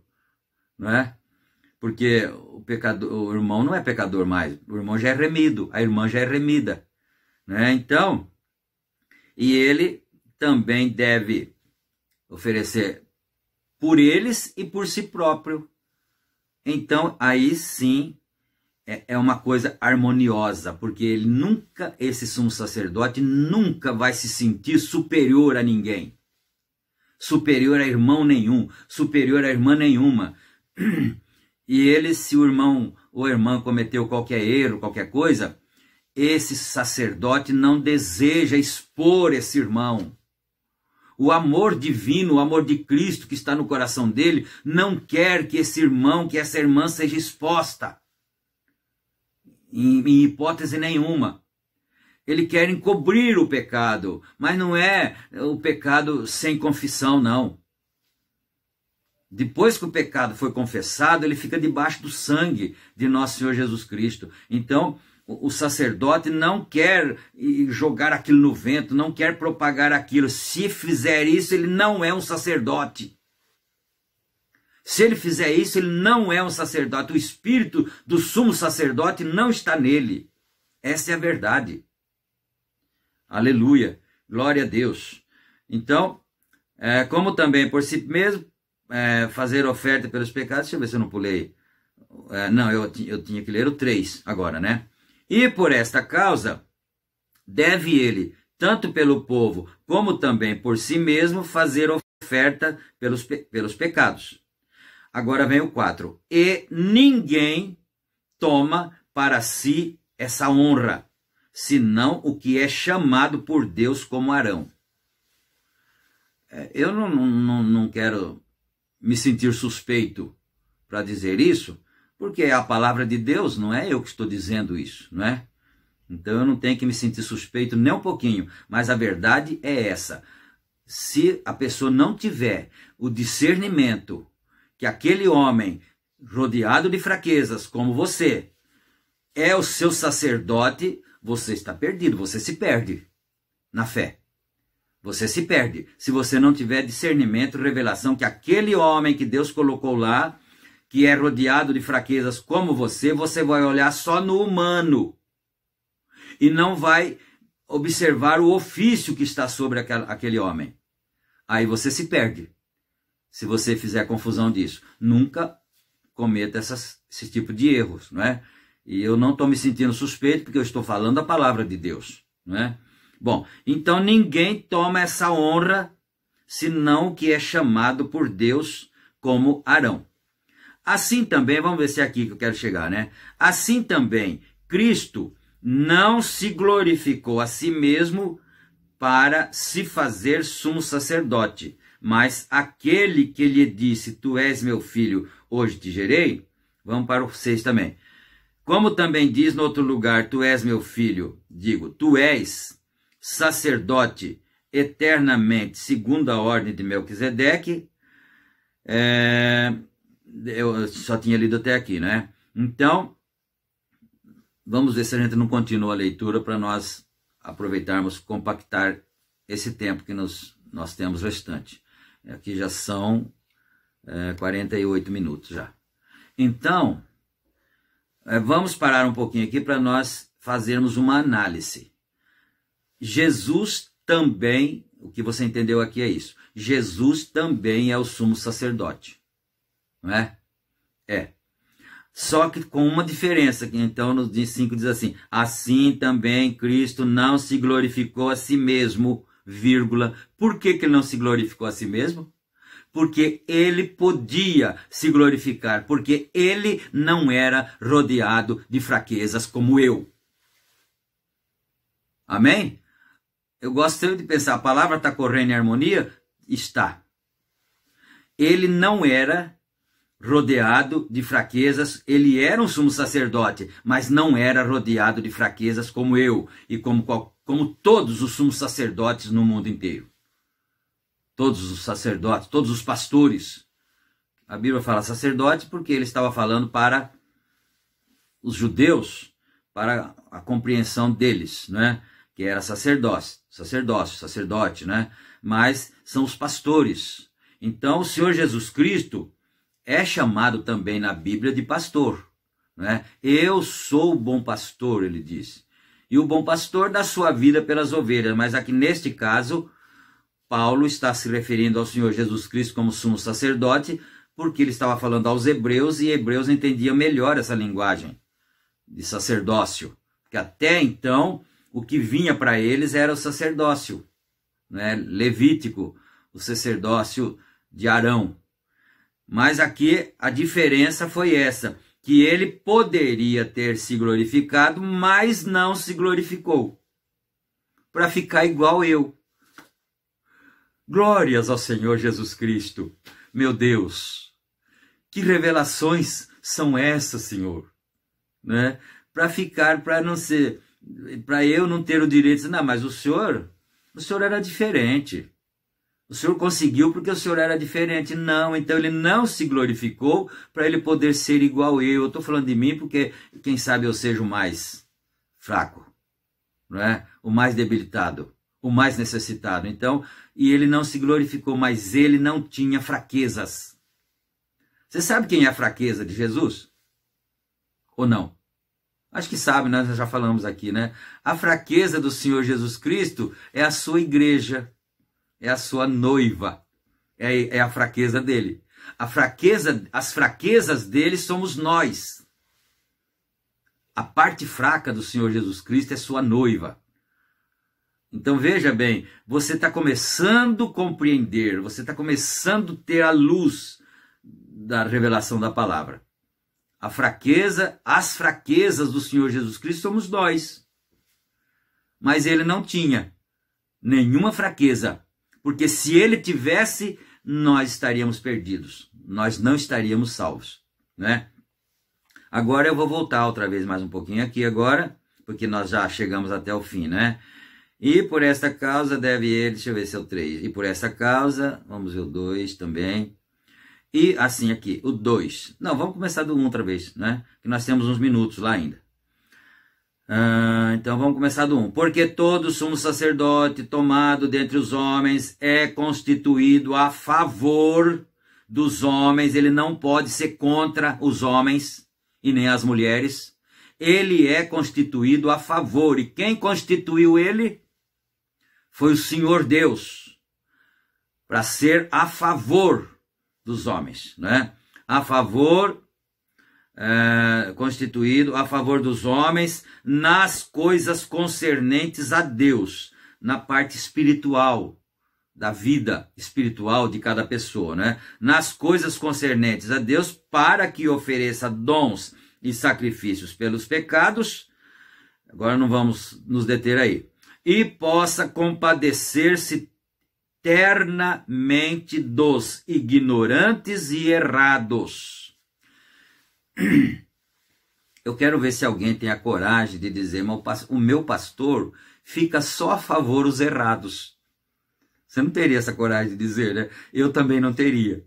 não é? Porque o irmão não é pecador mais, o irmão já é remido, a irmã já é remida, né? Então, e ele também deve oferecer por eles e por si próprio. Então, aí sim, é uma coisa harmoniosa, porque esse sumo sacerdote nunca vai se sentir superior a ninguém, superior a irmão nenhum, superior a irmã nenhuma. E ele, se o irmão ou a irmã cometeu qualquer erro, qualquer coisa, esse sacerdote não deseja expor esse irmão. O amor divino, o amor de Cristo que está no coração dele, não quer que esse irmão, que essa irmã seja exposta. Em hipótese nenhuma. Ele quer encobrir o pecado, mas não é o pecado sem confissão, não. Depois que o pecado foi confessado, ele fica debaixo do sangue de nosso Senhor Jesus Cristo. Então, o sacerdote não quer jogar aquilo no vento, não quer propagar aquilo. Se fizer isso, ele não é um sacerdote. Se ele fizer isso, ele não é um sacerdote. O espírito do sumo sacerdote não está nele. Essa é a verdade. Aleluia. Glória a Deus. Então, como também por si mesmo, fazer oferta pelos pecados. Deixa eu ver se eu não pulei. Não, eu tinha que ler o 3 agora, né? E por esta causa, deve ele, tanto pelo povo, como também por si mesmo, fazer oferta pelos pecados. Agora vem o 4. E ninguém toma para si essa honra, senão o que é chamado por Deus como Arão. Eu não quero me sentir suspeito para dizer isso, porque é a palavra de Deus, não é eu que estou dizendo isso, não é? Então eu não tenho que me sentir suspeito nem um pouquinho, mas a verdade é essa. Se a pessoa não tiver o discernimento que aquele homem rodeado de fraquezas como você é o seu sacerdote, você está perdido, você se perde na fé. Você se perde se você não tiver discernimento, revelação que aquele homem que Deus colocou lá, que é rodeado de fraquezas como você vai olhar só no humano e não vai observar o ofício que está sobre aquele homem. Aí você se perde, se você fizer confusão disso. Nunca cometa esse tipo de erros, não é? E eu não estou me sentindo suspeito, porque eu estou falando a palavra de Deus, não é? Bom, então ninguém toma essa honra, senão o que é chamado por Deus como Arão. Assim também, vamos ver se é aqui que eu quero chegar, né? Assim também, Cristo não se glorificou a si mesmo para se fazer sumo sacerdote, mas aquele que lhe disse, tu és meu filho, hoje te gerei. Vamos para o 6 também. Como também diz no outro lugar, tu és meu filho, digo, tu és sacerdote eternamente, segundo a ordem de Melquisedeque. Eu só tinha lido até aqui, né? Então, vamos ver se a gente não continua a leitura para nós aproveitarmos, compactar esse tempo que nós temos restante. Aqui já são 48 minutos já. Então, vamos parar um pouquinho aqui para nós fazermos uma análise. Jesus também, o que você entendeu aqui é isso. Jesus também é o sumo sacerdote. Não é? Só que com uma diferença, que então no 5 diz assim, assim também Cristo não se glorificou a si mesmo, vírgula. Por que ele não se glorificou a si mesmo? Porque ele podia se glorificar, porque ele não era rodeado de fraquezas como eu. Amém? Eu gosto sempre de pensar, a palavra está correndo em harmonia? Está. Ele não era rodeado de fraquezas, ele era um sumo sacerdote, mas não era rodeado de fraquezas como eu e como como todos os sumos sacerdotes no mundo inteiro. Todos os sacerdotes, todos os pastores. A Bíblia fala sacerdote porque ele estava falando para os judeus, para a compreensão deles, né? Que era sacerdote, né? Mas são os pastores. Então, o Senhor Jesus Cristo é chamado também na Bíblia de pastor, né? Eu sou o bom pastor, ele diz. E o bom pastor dá sua vida pelas ovelhas. Mas aqui neste caso, Paulo está se referindo ao Senhor Jesus Cristo como sumo sacerdote, porque ele estava falando aos hebreus, e hebreus entendiam melhor essa linguagem de sacerdócio. Porque até então, o que vinha para eles era o sacerdócio, né? Levítico, o sacerdócio de Arão. Mas aqui a diferença foi essa, que ele poderia ter se glorificado, mas não se glorificou, para ficar igual eu. Glórias ao Senhor Jesus Cristo. Meu Deus, que revelações são essas, Senhor? Né? Para eu não ter o direito de dizer, não, mas o senhor era diferente. O Senhor conseguiu porque o Senhor era diferente. Não, então ele não se glorificou para ele poder ser igual eu. Estou falando de mim porque, quem sabe, eu seja o mais fraco, não é? O mais debilitado, o mais necessitado. Então, e ele não se glorificou, mas ele não tinha fraquezas. Você sabe quem é a fraqueza de Jesus? Ou não? Acho que sabe, nós já falamos aqui, né? A fraqueza do Senhor Jesus Cristo é a sua igreja. É a sua noiva, é a fraqueza dele. As fraquezas dele somos nós. A parte fraca do Senhor Jesus Cristo é sua noiva. Então veja bem, você está começando a compreender, você está começando a ter a luz da revelação da palavra. As fraquezas do Senhor Jesus Cristo somos nós. Mas ele não tinha nenhuma fraqueza. Porque se ele tivesse, nós estaríamos perdidos. Nós não estaríamos salvos, né? Agora eu vou voltar outra vez mais um pouquinho aqui agora, porque nós já chegamos até o fim, né? E por esta causa deve ele, deixa eu ver se é o 3. E por esta causa, vamos ver o 2 também. E assim aqui, o 2. Não, vamos começar do 1 outra vez, né? Que nós temos uns minutos lá ainda. Então vamos começar do 1. Porque todo sumo sacerdote tomado dentre os homens é constituído a favor dos homens. Ele não pode ser contra os homens e nem as mulheres. Ele é constituído a favor. E quem constituiu ele foi o Senhor Deus, para ser a favor dos homens, né? A favor, constituído a favor dos homens nas coisas concernentes a Deus, na parte espiritual, da vida espiritual de cada pessoa, né? Nas coisas concernentes a Deus, para que ofereça dons e sacrifícios pelos pecados. Agora não vamos nos deter aí. E possa compadecer-se ternamente dos ignorantes e errados. Eu quero ver se alguém tem a coragem de dizer, mas o meu pastor fica só a favor dos errados. Você não teria essa coragem de dizer, né? Eu também não teria.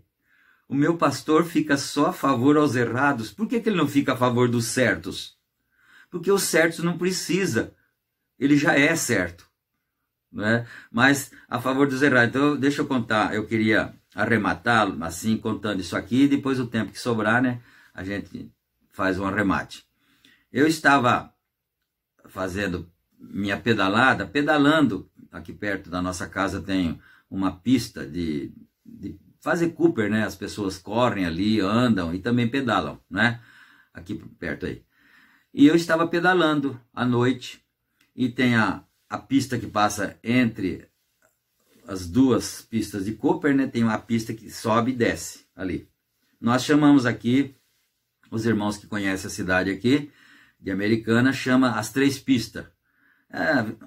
O meu pastor fica só a favor aos errados. Por que ele não fica a favor dos certos? Porque os certos não precisa. Ele já é certo, né? Mas a favor dos errados. Então, deixa eu contar. Eu queria arrematar assim, contando isso aqui. E depois o tempo que sobrar, né? A gente faz um arremate. Eu estava fazendo minha pedalando. Aqui perto da nossa casa tem uma pista de fazer Cooper, né? As pessoas correm ali, andam e também pedalam, né? Aqui perto aí. E eu estava pedalando à noite e tem a pista que passa entre as duas pistas de Cooper, né? Tem uma pista que sobe e desce ali. Nós chamamos aqui, os irmãos que conhecem a cidade aqui, de Americana, chama as 3 pistas.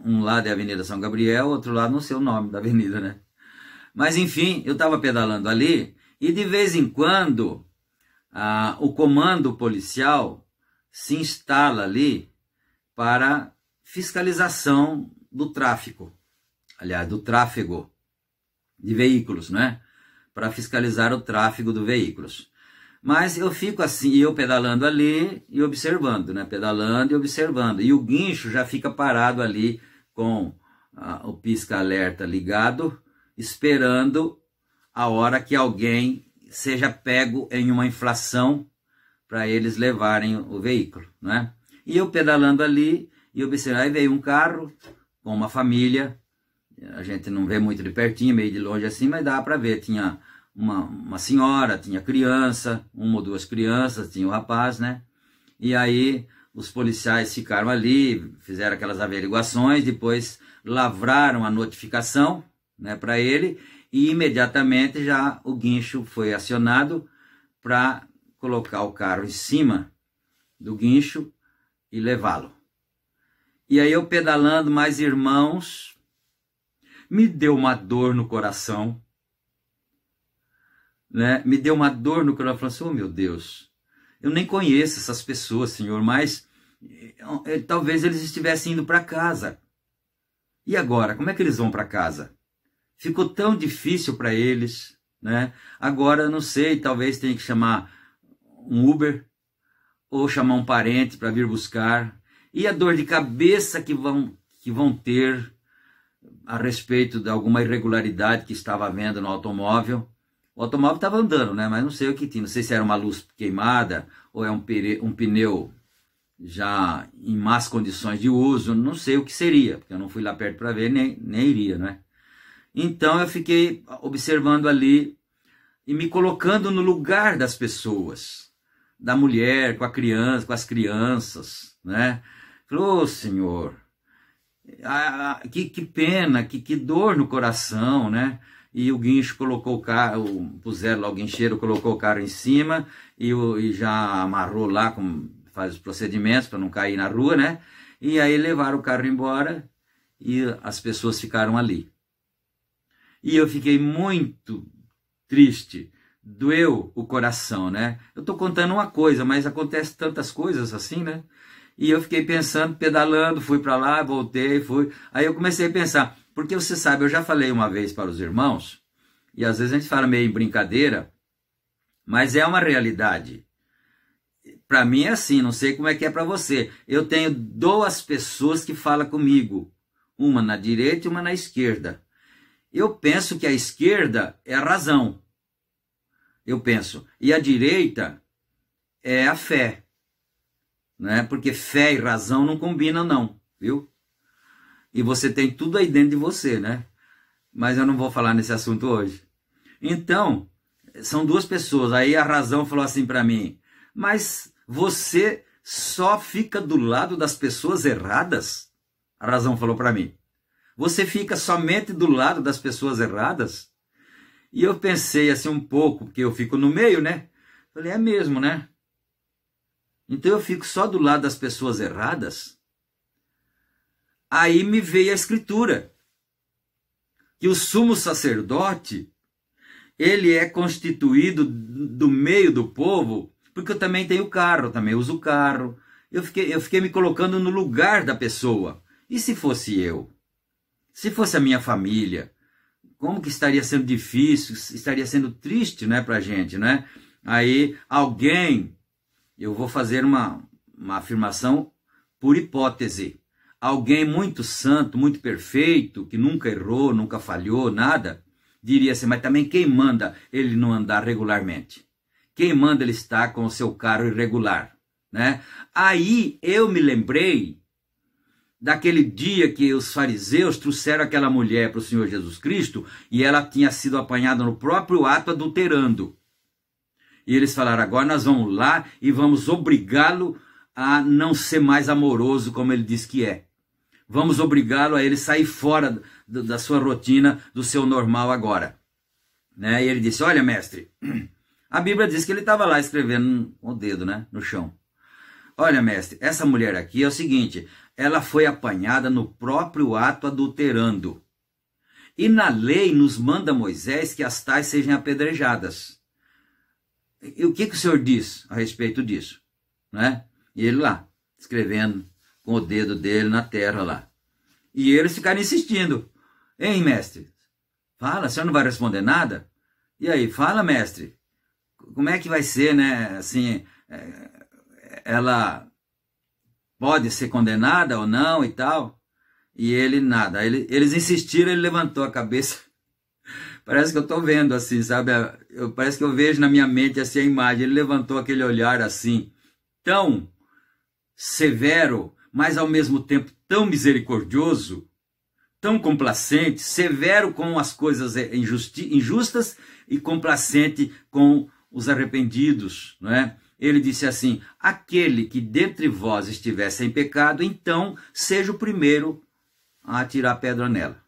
Um lado é a Avenida São Gabriel, outro lado não sei o nome da avenida, né? Mas enfim, eu estava pedalando ali e de vez em quando o comando policial se instala ali para fiscalização do tráfico, aliás, do tráfego de veículos, né? Para fiscalizar o tráfego de veículos. Mas eu fico assim, eu pedalando ali e observando, né? Pedalando e observando. E o guincho já fica parado ali com o pisca-alerta ligado, esperando a hora que alguém seja pego em uma infração para eles levarem o veículo, né? E eu pedalando ali e observando, aí veio um carro com uma família, a gente não vê muito de pertinho, meio de longe assim, mas dá para ver, tinha uma senhora, tinha criança, uma ou duas crianças, tinha o rapaz, né? E aí os policiais ficaram ali, fizeram aquelas averiguações, depois lavraram a notificação, né, para ele, e imediatamente já o guincho foi acionado para colocar o carro em cima do guincho e levá-lo. E aí eu pedalando, mais irmãos, me deu uma dor no coração, né? Me deu uma dor no coração, falei assim, oh meu Deus, eu nem conheço essas pessoas, Senhor, mas talvez eles estivessem indo para casa. E agora, como é que eles vão para casa? Ficou tão difícil para eles, né? Agora, não sei, talvez tenha que chamar um Uber ou chamar um parente para vir buscar. E a dor de cabeça que vão ter a respeito de alguma irregularidade que estava havendo no automóvel. O automóvel estava andando, né? Mas não sei o que tinha. Não sei se era uma luz queimada ou é um pneu já em más condições de uso. Não sei o que seria, porque eu não fui lá perto para ver, nem iria, né? Então eu fiquei observando ali e me colocando no lugar das pessoas, da mulher, com a criança, com as crianças, né? Falou, oh, Senhor, que pena, que dor no coração, né? E o guincho colocou o carro, puseram lá o guincheiro, colocou o carro em cima e já amarrou lá, faz os procedimentos para não cair na rua, né? E aí levaram o carro embora e as pessoas ficaram ali. E eu fiquei muito triste, doeu o coração, né? Eu estou contando uma coisa, mas acontece tantas coisas assim, né? E eu fiquei pensando, pedalando, fui para lá, voltei, fui. Aí eu comecei a pensar, porque você sabe, eu já falei uma vez para os irmãos, e às vezes a gente fala meio em brincadeira, mas é uma realidade. Para mim é assim, não sei como é que é para você. Eu tenho duas pessoas que falam comigo, uma na direita e uma na esquerda. Eu penso que a esquerda é a razão. Eu penso. E a direita é a fé. Né? Porque fé e razão não combinam não, viu? E você tem tudo aí dentro de você, né? Mas eu não vou falar nesse assunto hoje. Então, são duas pessoas. Aí a razão falou assim para mim, mas você só fica do lado das pessoas erradas? A razão falou para mim. Você fica somente do lado das pessoas erradas? E eu pensei assim um pouco, porque eu fico no meio, né? Falei, é mesmo, né? Então eu fico só do lado das pessoas erradas? Aí me veio a escritura, que o sumo sacerdote, ele é constituído do meio do povo, porque eu também tenho carro, também uso carro. Eu fiquei me colocando no lugar da pessoa. E se fosse eu? Se fosse a minha família, como que estaria sendo difícil, estaria sendo triste, né, pra gente, né? Aí alguém, eu vou fazer uma afirmação por hipótese, alguém muito santo, muito perfeito, que nunca errou, nunca falhou, nada, diria assim, mas também quem manda ele não andar regularmente? Quem manda ele estar com o seu carro irregular, né? Aí eu me lembrei daquele dia que os fariseus trouxeram aquela mulher para o Senhor Jesus Cristo e ela tinha sido apanhada no próprio ato adulterando. E eles falaram, agora nós vamos lá e vamos obrigá-lo a não ser mais amoroso como ele diz que é. Vamos obrigá-lo a ele sair fora da sua rotina, do seu normal agora. Né? E ele disse, olha mestre, a Bíblia diz que ele estava lá escrevendo com o dedo, né, no chão. Olha mestre, essa mulher aqui é o seguinte, ela foi apanhada no próprio ato adulterando. E na lei nos manda Moisés que as tais sejam apedrejadas. E o que o senhor diz a respeito disso? Né? E ele lá, escrevendo com o dedo dele na terra lá. E eles ficaram insistindo. Hein, mestre? Fala, o senhor não vai responder nada? E aí, fala, mestre. Como é que vai ser, né? Assim, ela pode ser condenada ou não e tal? E ele nada. Eles insistiram, ele levantou a cabeça. Parece que eu estou vendo assim, sabe? Parece que eu vejo na minha mente assim a imagem. Ele levantou aquele olhar assim, tão severo, mas ao mesmo tempo tão misericordioso, tão complacente, severo com as coisas injustas e complacente com os arrependidos, não é? Ele disse assim: aquele que dentre vós estiver sem pecado, então seja o primeiro a atirar pedra nela.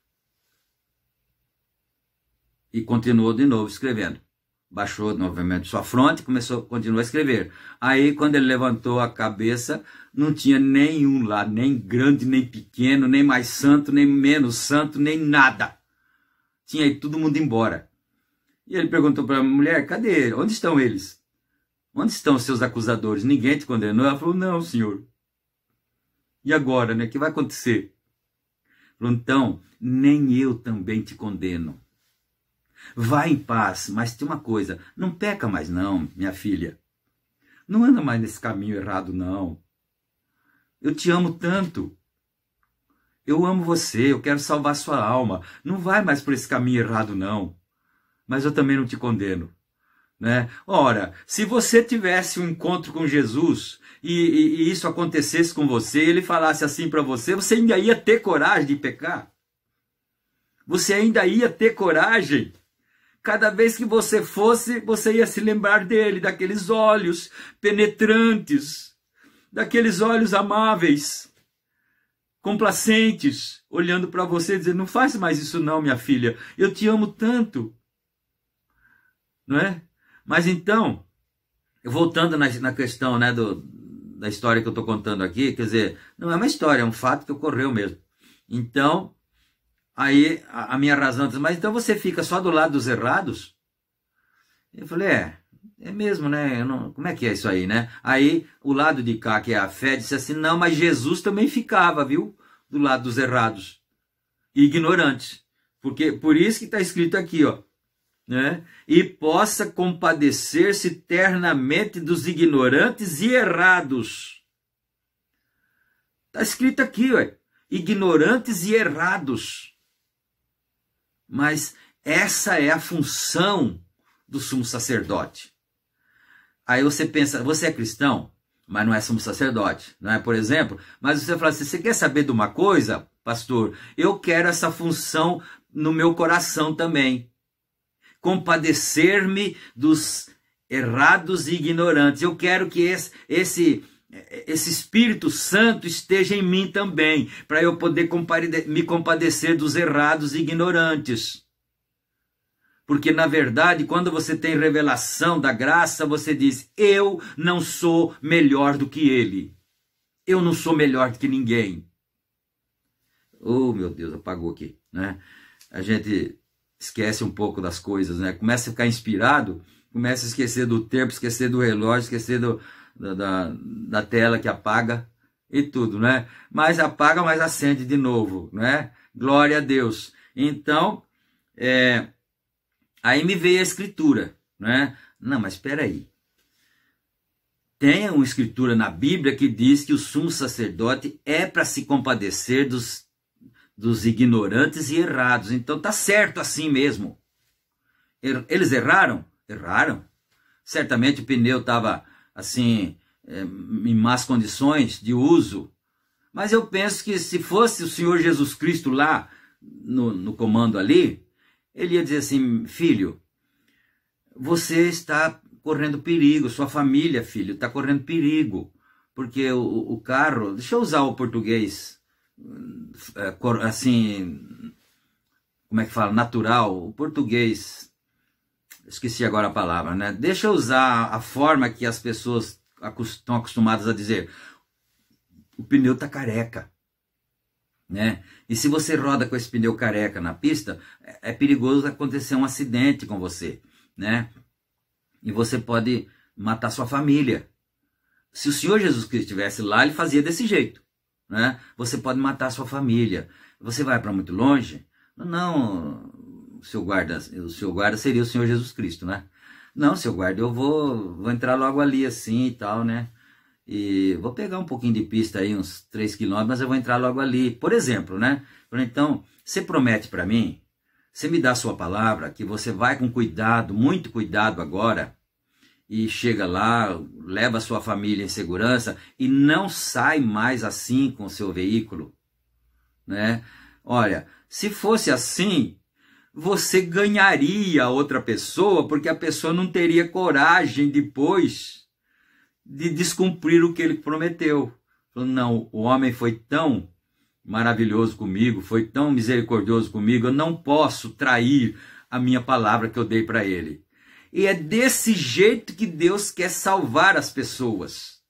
E continuou de novo escrevendo. Baixou novamente sua fronte e continuou a escrever. Aí, quando ele levantou a cabeça, não tinha nenhum lá, nem grande, nem pequeno, nem mais santo, nem menos santo, nem nada. Tinha ido todo mundo embora. E ele perguntou para a mulher: cadê ele? Onde estão eles? Onde estão os seus acusadores? Ninguém te condenou? Ela falou: não, senhor. E agora, né? O que vai acontecer? Falou: então, nem eu também te condeno. Vá em paz, mas tem uma coisa, não peca mais não, minha filha. Não anda mais nesse caminho errado, não. Eu te amo tanto. Eu amo você, eu quero salvar sua alma. Não vai mais por esse caminho errado, não. Mas eu também não te condeno. Né? Ora, se você tivesse um encontro com Jesus e isso acontecesse com você, ele falasse assim para você, você ainda ia ter coragem de pecar? Você ainda ia ter coragem? Cada vez que você fosse, você ia se lembrar dele, daqueles olhos penetrantes, daqueles olhos amáveis, complacentes, olhando para você e dizendo: não faça mais isso não, minha filha, eu te amo tanto. Não é? Mas então, voltando na questão, né, da história que eu estou contando aqui, quer dizer, não é uma história, é um fato que ocorreu mesmo. Então, aí a minha razão diz: mas então você fica só do lado dos errados? Eu falei: é mesmo, né? Como é que é isso aí, né? Aí o lado de cá, que é a fé, disse assim: não, mas Jesus também ficava, viu? Do lado dos errados e ignorantes. Por isso que está escrito aqui, ó. Né? E possa compadecer-se ternamente dos ignorantes e errados. Está escrito aqui, ué, ignorantes e errados. Mas essa é a função do sumo sacerdote. Aí você pensa: você é cristão, mas não é sumo sacerdote, não é? Por exemplo, mas você fala assim: você quer saber de uma coisa, pastor? Eu quero essa função no meu coração também. Compadecer-me dos errados e ignorantes. Eu quero que esse Espírito Santo esteja em mim também, para eu poder me compadecer dos errados e ignorantes. Porque, na verdade, quando você tem revelação da graça, você diz: eu não sou melhor do que ele. Eu não sou melhor do que ninguém. Oh, meu Deus, apagou aqui, né? A gente esquece um pouco das coisas, né? Começa a ficar inspirado, começa a esquecer do tempo, esquecer do relógio, esquecer da tela que apaga e tudo, né? Mas apaga, mas acende de novo, né? Glória a Deus. Então, aí me veio a escritura, né? Não, mas espera aí. Tem uma escritura na Bíblia que diz que o sumo sacerdote é para se compadecer dos ignorantes e errados. Então tá certo assim mesmo. Eles erraram? Erraram. Certamente o pneu estava assim, em más condições de uso. Mas eu penso que se fosse o Senhor Jesus Cristo lá no comando ali, ele ia dizer assim: filho, você está correndo perigo, sua família, filho, está correndo perigo. Porque o carro, deixa eu usar o português assim, como é que fala? Natural, o português, esqueci agora a palavra, né? Deixa eu usar a forma que as pessoas estão acostumadas a dizer: o pneu tá careca, né? E se você roda com esse pneu careca na pista, é perigoso acontecer um acidente com você, né? E você pode matar sua família. Se o Senhor Jesus Cristo estivesse lá, ele fazia desse jeito. né? Você pode matar a sua família. Você vai para muito longe? Não, o seu guarda seria o Senhor Jesus Cristo, né? Não, seu guarda, eu vou entrar logo ali assim e tal, né? E vou pegar um pouquinho de pista aí, uns 3 quilômetros, mas eu vou entrar logo ali. Por exemplo, né? Então, você promete para mim, você me dá a sua palavra, que você vai com cuidado, muito cuidado agora, e chega lá, leva a sua família em segurança e não sai mais assim com o seu veículo, né? Olha, se fosse assim, você ganharia a outra pessoa, porque a pessoa não teria coragem depois de descumprir o que ele prometeu. Não, o homem foi tão maravilhoso comigo, foi tão misericordioso comigo, eu não posso trair a minha palavra que eu dei para ele. E é desse jeito que Deus quer salvar as pessoas.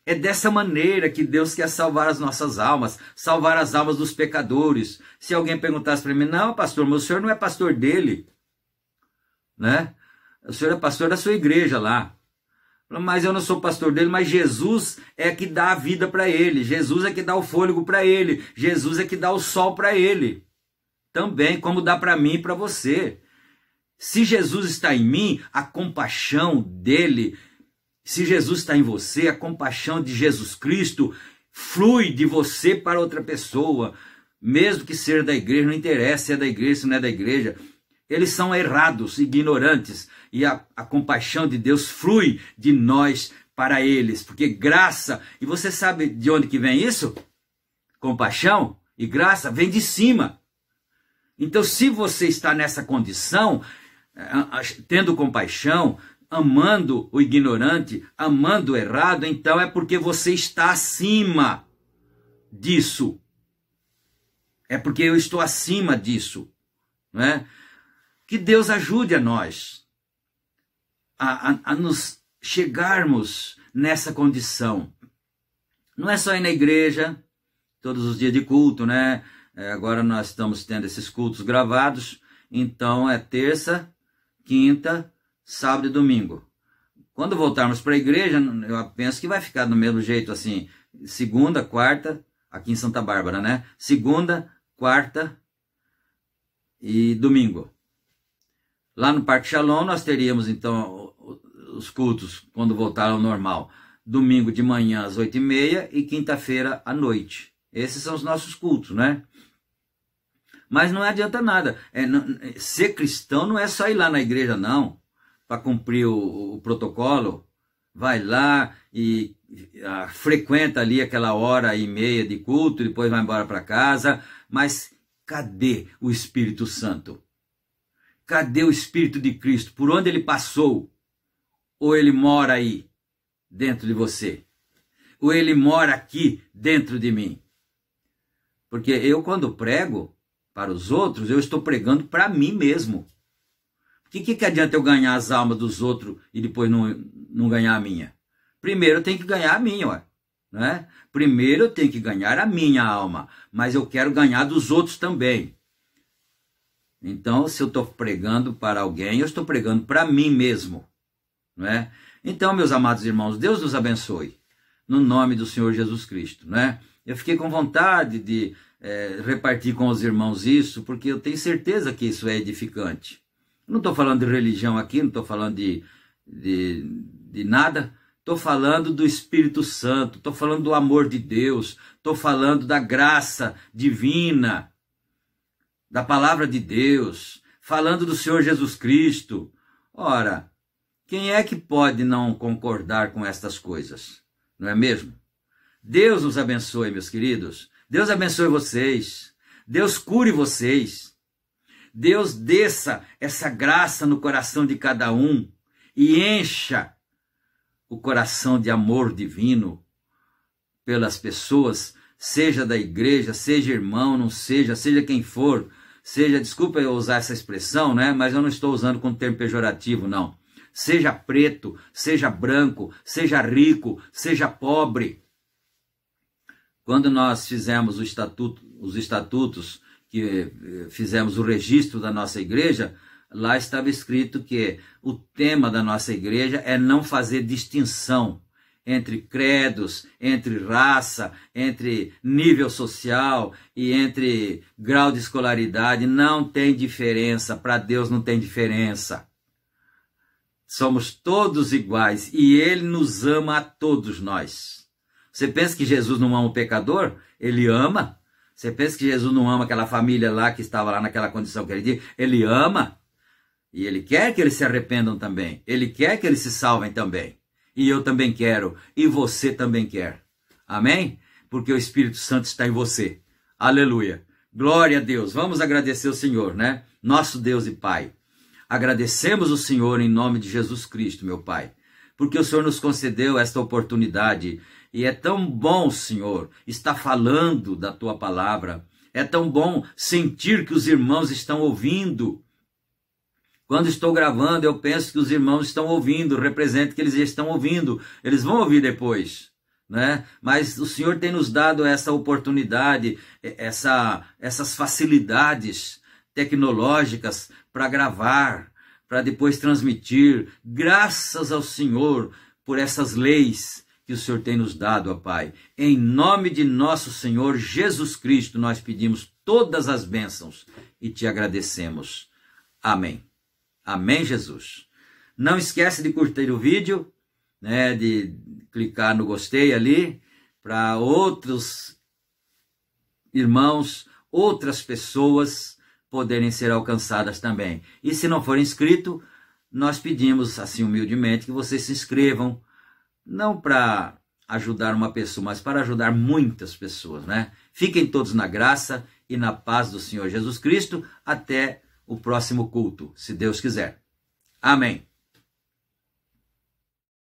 É dessa maneira que Deus quer salvar as nossas almas, salvar as almas dos pecadores. Se alguém perguntasse para mim, não, pastor, mas o senhor não é pastor dele, né? O senhor é pastor da sua igreja lá. Mas eu não sou pastor dele, mas Jesus é que dá a vida para ele, Jesus é que dá o fôlego para ele, Jesus é que dá o sol para ele. Também, como dá para mim e para você. Se Jesus está em mim, a compaixão dele, se Jesus está em você, a compaixão de Jesus Cristo flui de você para outra pessoa, mesmo que seja da igreja, não interessa se é da igreja, se não é da igreja. Eles são errados, ignorantes, e a compaixão de Deus flui de nós para eles, porque graça, e você sabe de onde que vem isso? Compaixão e graça vem de cima. Então, se você está nessa condição, tendo compaixão, amando o ignorante, amando o errado, então é porque você está acima disso. É porque eu estou acima disso, não é? Que Deus ajude a nós a nos chegarmos nessa condição. Não é só ir na igreja, todos os dias de culto, né? Agora nós estamos tendo esses cultos gravados, então é terça, quinta, sábado e domingo. Quando voltarmos para a igreja, eu penso que vai ficar do mesmo jeito assim, segunda, quarta, aqui em Santa Bárbara, né? Segunda, quarta e domingo. Lá no Parque Shalom nós teríamos então os cultos quando voltar ao normal. Domingo de manhã às 8h30 e quinta-feira à noite. Esses são os nossos cultos, né? Mas não adianta nada. Ser cristão não é só ir lá na igreja, não, para cumprir o protocolo. Vai lá e frequenta ali aquela 1h30 de culto, depois vai embora para casa. Mas cadê o Espírito Santo? Cadê o Espírito de Cristo? Por onde ele passou? Ou ele mora aí, dentro de você? Ou ele mora aqui, dentro de mim? Porque eu, quando prego para os outros, eu estou pregando para mim mesmo. O que adianta eu ganhar as almas dos outros e depois não ganhar a minha? Primeiro eu tenho que ganhar a minha, ué, né? Primeiro eu tenho que ganhar a minha alma, mas eu quero ganhar dos outros também. Então, se eu estou pregando para alguém, eu estou pregando para mim mesmo, não é? Então, meus amados irmãos, Deus nos abençoe, no nome do Senhor Jesus Cristo, não é? Eu fiquei com vontade de repartir com os irmãos isso, porque eu tenho certeza que isso é edificante. Não estou falando de religião aqui, não estou falando de nada, estou falando do Espírito Santo, estou falando do amor de Deus, estou falando da graça divina, da palavra de Deus, falando do Senhor Jesus Cristo. Ora, quem é que pode não concordar com estas coisas? Não é mesmo? Deus nos abençoe, meus queridos. Deus abençoe vocês. Deus cure vocês. Deus desça essa graça no coração de cada um e encha o coração de amor divino pelas pessoas, seja da igreja, seja irmão, não seja, seja quem for, seja, desculpa eu usar essa expressão, né? Mas eu não estou usando com termo pejorativo, não. Seja preto, seja branco, seja rico, seja pobre. Quando nós fizemos os estatutos, que fizemos o registro da nossa igreja, lá estava escrito que o tema da nossa igreja é não fazer distinção entre credos, entre raça, entre nível social e entre grau de escolaridade. Não tem diferença, para Deus não tem diferença. Somos todos iguais e Ele nos ama a todos nós. Você pensa que Jesus não ama o pecador? Ele ama. Você pensa que Jesus não ama aquela família lá que estava lá naquela condição que ele disse? Ele ama. E Ele quer que eles se arrependam também. Ele quer que eles se salvem também. E eu também quero. E você também quer. Amém? Porque o Espírito Santo está em você. Aleluia. Glória a Deus. Vamos agradecer o Senhor, né? Nosso Deus e Pai. Agradecemos o Senhor em nome de Jesus Cristo, meu Pai, porque o Senhor nos concedeu esta oportunidade e é tão bom, Senhor, estar falando da Tua palavra, é tão bom sentir que os irmãos estão ouvindo. Quando estou gravando, eu penso que os irmãos estão ouvindo, representa que eles estão ouvindo, eles vão ouvir depois, né? Mas o Senhor tem nos dado essa oportunidade, essas facilidades tecnológicas para gravar, para depois transmitir. Graças ao Senhor por essas leis que o Senhor tem nos dado, ó Pai. Em nome de nosso Senhor Jesus Cristo, nós pedimos todas as bênçãos e te agradecemos. Amém. Amém, Jesus. Não esquece de curtir o vídeo, né, de clicar no gostei ali, para outros irmãos, outras pessoas poderem ser alcançadas também. E se não for inscrito, nós pedimos assim humildemente que vocês se inscrevam, não para ajudar uma pessoa, mas para ajudar muitas pessoas, né? Fiquem todos na graça e na paz do Senhor Jesus Cristo até o próximo culto, se Deus quiser. Amém.